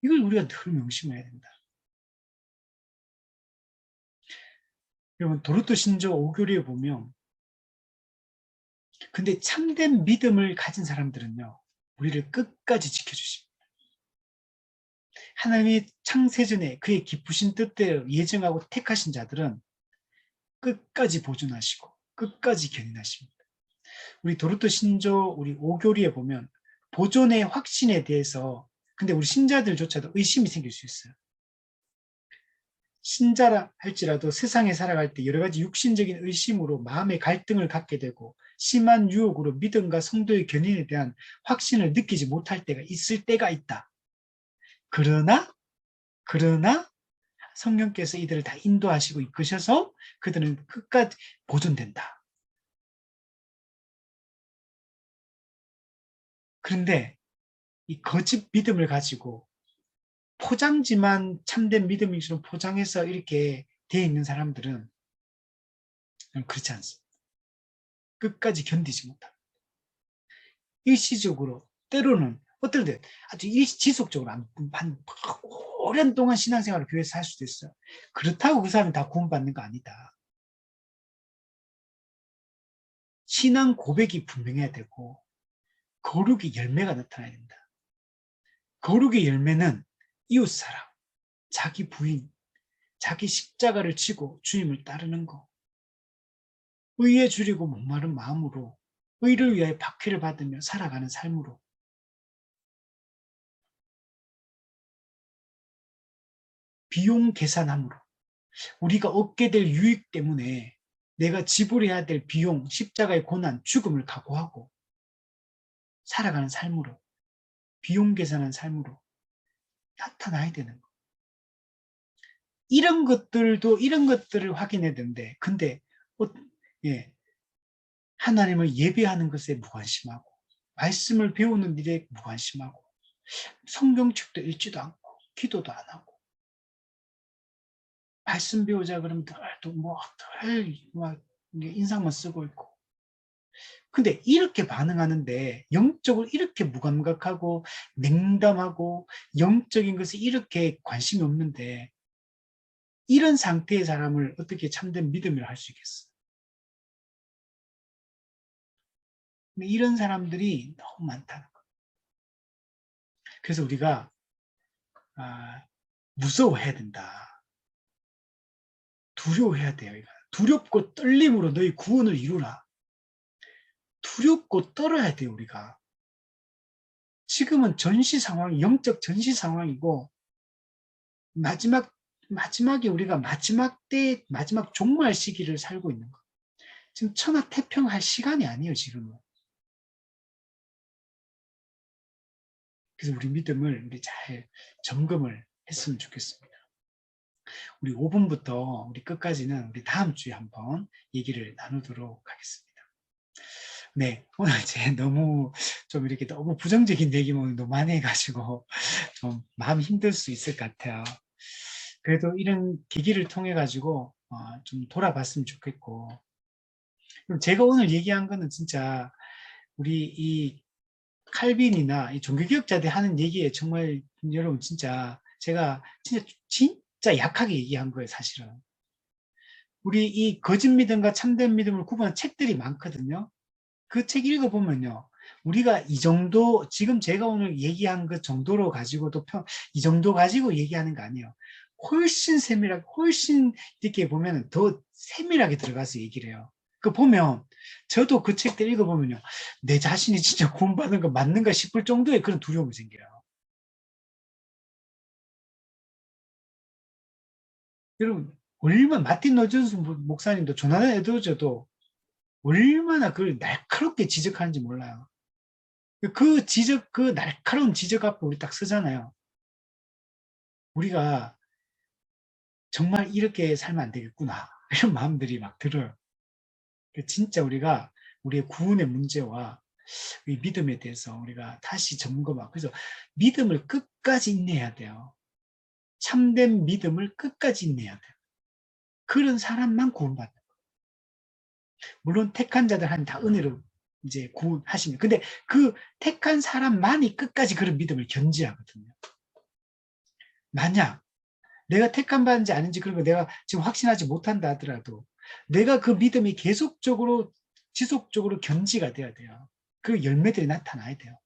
이걸 우리가 늘 명심해야 된다. 여러분 도르토 신조 5교리에 보면 근데 참된 믿음을 가진 사람들은요. 우리를 끝까지 지켜주십니다. 하나님의 창세전에 그의 기쁘신 뜻대로 예정하고 택하신 자들은 끝까지 보존하시고 끝까지 견인하십니다. 우리 도르토 신조 우리 5교리에 보면 보존의 확신에 대해서 근데 우리 신자들조차도 의심이 생길 수 있어요. 신자라 할지라도 세상에 살아갈 때 여러 가지 육신적인 의심으로 마음의 갈등을 갖게 되고 심한 유혹으로 믿음과 성도의 견인에 대한 확신을 느끼지 못할 때가 있을 때가 있다. 그러나 성령께서 이들을 다 인도하시고 이끄셔서 그들은 끝까지 보존된다. 그런데 이 거짓 믿음을 가지고 포장지만 참된 믿음이처럼 포장해서 이렇게 돼 있는 사람들은 그렇지 않습니다. 끝까지 견디지 못합니다. 일시적으로 때로는 어떨 때 아주 지속적으로 한 오랜 동안 신앙생활을 교회에서 할 수도 있어요. 그렇다고 그 사람이 다 구원받는 거 아니다. 신앙 고백이 분명해야 되고 거룩의 열매가 나타나야 된다. 거룩의 열매는 이웃사랑, 자기 부인, 자기 십자가를 지고 주님을 따르는 거. 의에 줄이고 목마른 마음으로 의를 위하여 박해를 받으며 살아가는 삶으로 비용 계산함으로 우리가 얻게 될 유익 때문에 내가 지불해야 될 비용, 십자가의 고난, 죽음을 각오하고 살아가는 삶으로 비용 계산한 삶으로 나타나야 되는 거. 이런 것들을 확인해야 되는데 근데 하나님을 예배하는 것에 무관심하고 말씀을 배우는 일에 무관심하고 성경책도 읽지도 않고 기도도 안 하고 말씀 배우자 그러면 늘 인상만 쓰고 있고 근데 이렇게 반응하는데 영적으로 이렇게 무감각하고 냉담하고 영적인 것에 이렇게 관심이 없는데 이런 상태의 사람을 어떻게 참된 믿음이라 할 수 있겠어? 근데 이런 사람들이 너무 많다는 거예요. 그래서 우리가 무서워해야 된다. 두려워해야 돼요. 두렵고 떨림으로 너희 구원을 이루라. 두렵고 떨어야 돼요, 우리가. 지금은 전시 상황이 영적 전시 상황이고 마지막에 우리가 마지막 종말 시기를 살고 있는 거. 지금 천하태평할 시간이 아니에요, 지금은. 그래서 우리 믿음을 우리 잘 점검을 했으면 좋겠습니다. 우리 5분부터 우리 끝까지는 우리 다음 주에 한번 얘기를 나누도록 하겠습니다. 네, 오늘 이제 너무 좀 이렇게 너무 부정적인 얘기만 너무 많이 해가지고 좀 마음이 힘들 수 있을 것 같아요. 그래도 이런 계기를 통해 가지고 좀 돌아봤으면 좋겠고, 그럼 제가 오늘 얘기한 거는 진짜 우리 이 칼빈이나 이 종교개혁자들 하는 얘기에 정말 여러분 진짜 제가 진짜 약하게 얘기한 거예요, 사실은. 우리 이 거짓 믿음과 참된 믿음을 구분하는 책들이 많거든요. 그 책 읽어보면요. 우리가 이 정도, 지금 제가 오늘 얘기한 그 정도로 가지고도 이 정도 가지고 얘기하는 거 아니에요. 훨씬 세밀하게, 훨씬 이렇게 보면 더 세밀하게 들어가서 얘기를 해요. 그 보면, 저도 그 책들 읽어보면요. 내 자신이 진짜 구원받는 거 맞는가 싶을 정도의 그런 두려움이 생겨요. 여러분, 얼마나 마틴 노준수 목사님도 조나단 에드워즈도 얼마나 그걸 날카롭게 지적하는지 몰라요. 그 날카로운 지적 앞에 우리 딱 서잖아요. 우리가 정말 이렇게 살면 안 되겠구나. 이런 마음들이 막 들어요. 진짜 우리가 우리의 구원의 문제와 이 믿음에 대해서 우리가 다시 점검하고, 그래서 믿음을 끝까지 인내해야 돼요. 참된 믿음을 끝까지 인내해야 돼요. 그런 사람만 구원받는 거예요. 물론 택한 자들한테 다 은혜로 이제 구원하시는. 근데 그 택한 사람만이 끝까지 그런 믿음을 견지하거든요. 만약 내가 택함 받은지 아닌지 그런 거 내가 지금 확신하지 못한다 하더라도 내가 그 믿음이 계속적으로 지속적으로 견지가 돼야 돼요. 그 열매들이 나타나야 돼요.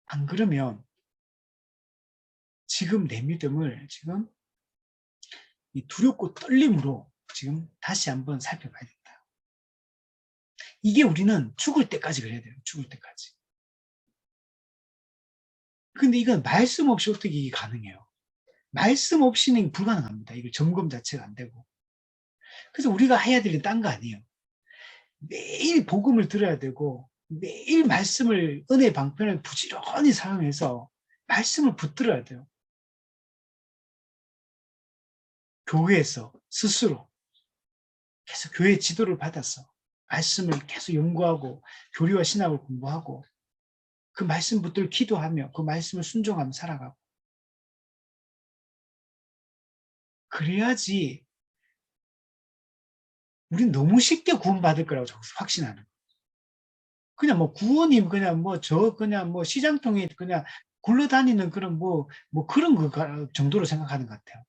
안 그러면 지금 내 믿음을 지금 이 두렵고 떨림으로 지금 다시 한번 살펴봐야겠다. 이게 우리는 죽을 때까지 그래야 돼요. 죽을 때까지. 근데 이건 말씀 없이 어떻게 이게 가능해요? 말씀 없이는 불가능합니다. 이거 점검 자체가 안 되고. 그래서 우리가 해야 될 게 딴 거 아니에요. 매일 복음을 들어야 되고 매일 말씀을 은혜 방편을 부지런히 사용해서 말씀을 붙들어야 돼요. 교회에서 스스로 계속 교회 지도를 받아서 말씀을 계속 연구하고 교리와 신학을 공부하고 그 말씀 붙들고 기도하며 그 말씀을 순종하며 살아가고, 그래야지. 우린 너무 쉽게 구원받을 거라고 확신하는 거예요. 그냥 뭐 구원이 그냥 그냥 뭐 시장통에 그냥 굴러다니는 그런 그런 거 정도로 생각하는 것 같아요.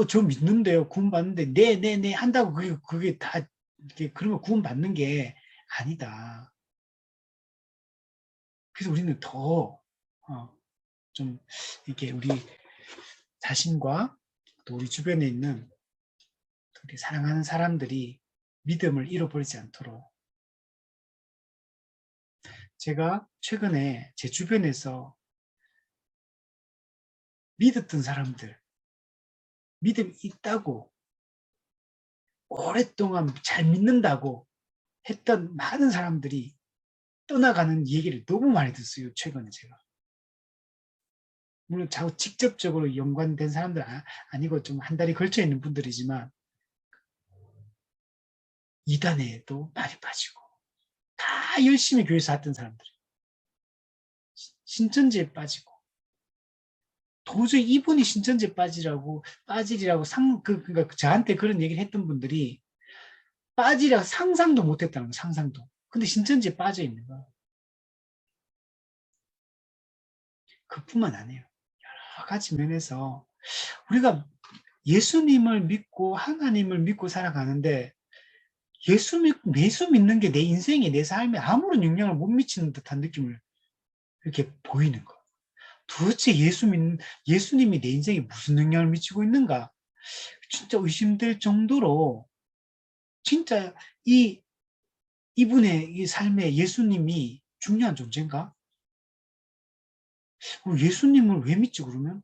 저 믿는데요. 구원받는데, 네 한다고 그게 다, 이렇게 그런 거 구원받는 게 아니다. 그래서 우리는 더, 좀, 이렇게 우리 자신과 또 우리 주변에 있는 우리 사랑하는 사람들이 믿음을 잃어버리지 않도록, 제가 최근에 제 주변에서 믿었던 사람들, 믿음이 있다고, 오랫동안 잘 믿는다고 했던 많은 사람들이 떠나가는 얘기를 너무 많이 듣어요, 최근에 제가. 물론 자꾸 직접적으로 연관된 사람들 아니고 좀 한 달이 걸쳐 있는 분들이지만 이단에도 많이 빠지고 다 열심히 교회에서 했던 사람들 신천지에 빠지고, 도저히 이분이 신천지에 빠지리라고 그러니까 저한테 그런 얘기를 했던 분들이 빠지라 상상도 못했다는 거예요. 상상도. 근데 신천지에 빠져 있는 거예요. 그뿐만 아니에요. 여러 가지 면에서 우리가 예수님을 믿고 하나님을 믿고 살아가는데 예수 믿는 게 내 인생에 내 삶에 아무런 영향을 못 미치는 듯한 느낌을 이렇게 보이는 거예요. 도대체 예수님이 내 인생에 무슨 영향을 미치고 있는가? 진짜 의심될 정도로 진짜 이분의 이 삶에 예수님이 중요한 존재인가? 예수님을 왜 믿지 그러면?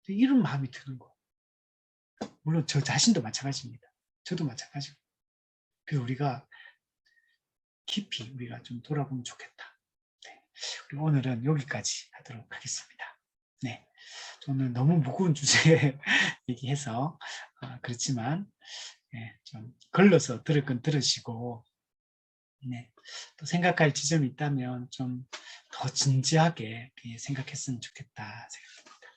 이런 마음이 드는 거예요. 물론 저 자신도 마찬가지입니다. 저도 마찬가지고. 그래서 우리가 깊이 우리가 좀 돌아보면 좋겠다. 네. 그리고 오늘은 여기까지 하도록 하겠습니다. 네. 저는 너무 무거운 주제에 얘기해서 그렇지만 네, 좀 걸러서 들을 건 들으시고 네, 또 생각할 지점이 있다면 좀 더 진지하게 생각했으면 좋겠다 생각합니다.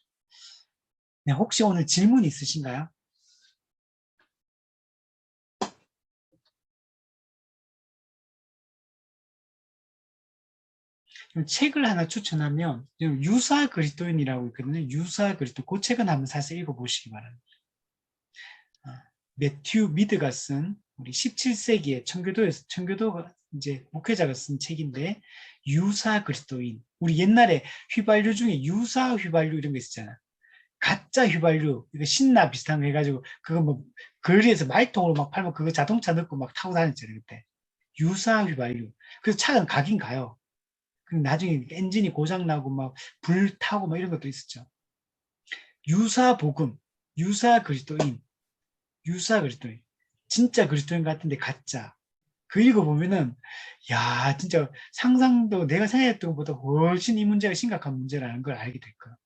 네, 혹시 오늘 질문 있으신가요? 책을 하나 추천하면 유사 그리스도인이라고 있거든요. 유사 그리스도 그 책은 한번 사서 읽어보시기 바랍니다. 매튜 미드가 쓴 우리 17세기에 청교도가 이제 목회자가 쓴 책인데 유사 그리스도인. 우리 옛날에 휘발유 중에 유사 휘발유 이런 거 있었잖아. 가짜 휘발유 이거 신나 비슷한 거 해가지고 그거 뭐 거리에서 말통으로 막 팔면 그거 자동차 넣고 막 타고 다녔잖아요 그때. 유사 휘발유. 그래서 차가 가긴 가요. 근데 나중에 엔진이 고장 나고 막 불 타고 막 이런 것도 있었죠. 유사 복음, 유사 그리스도인, 유사 그리스도인. 진짜 그리스도인 같은데 가짜. 그 읽어보면은 야 진짜 상상도 내가 생각했던 것보다 훨씬 이 문제가 심각한 문제라는 걸 알게 될 거예요.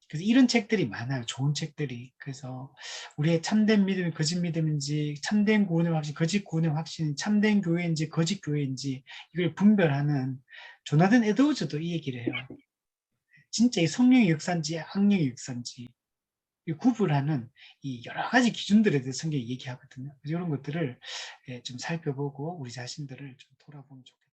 그래서 이런 책들이 많아요. 좋은 책들이. 그래서 우리의 참된 믿음이 거짓 믿음인지 참된 구원의 확신, 거짓 구원의 확신, 참된 교회인지 거짓 교회인지 이걸 분별하는 조나단 에드워즈도 이 얘기를 해요. 진짜 이 성령의 역사인지 악령의 역사인지 구분하는 이 여러 가지 기준들에 대해서 성경이 얘기하거든요. 그래서 이런 것들을 좀 살펴보고 우리 자신들을 좀 돌아보면 좋겠다.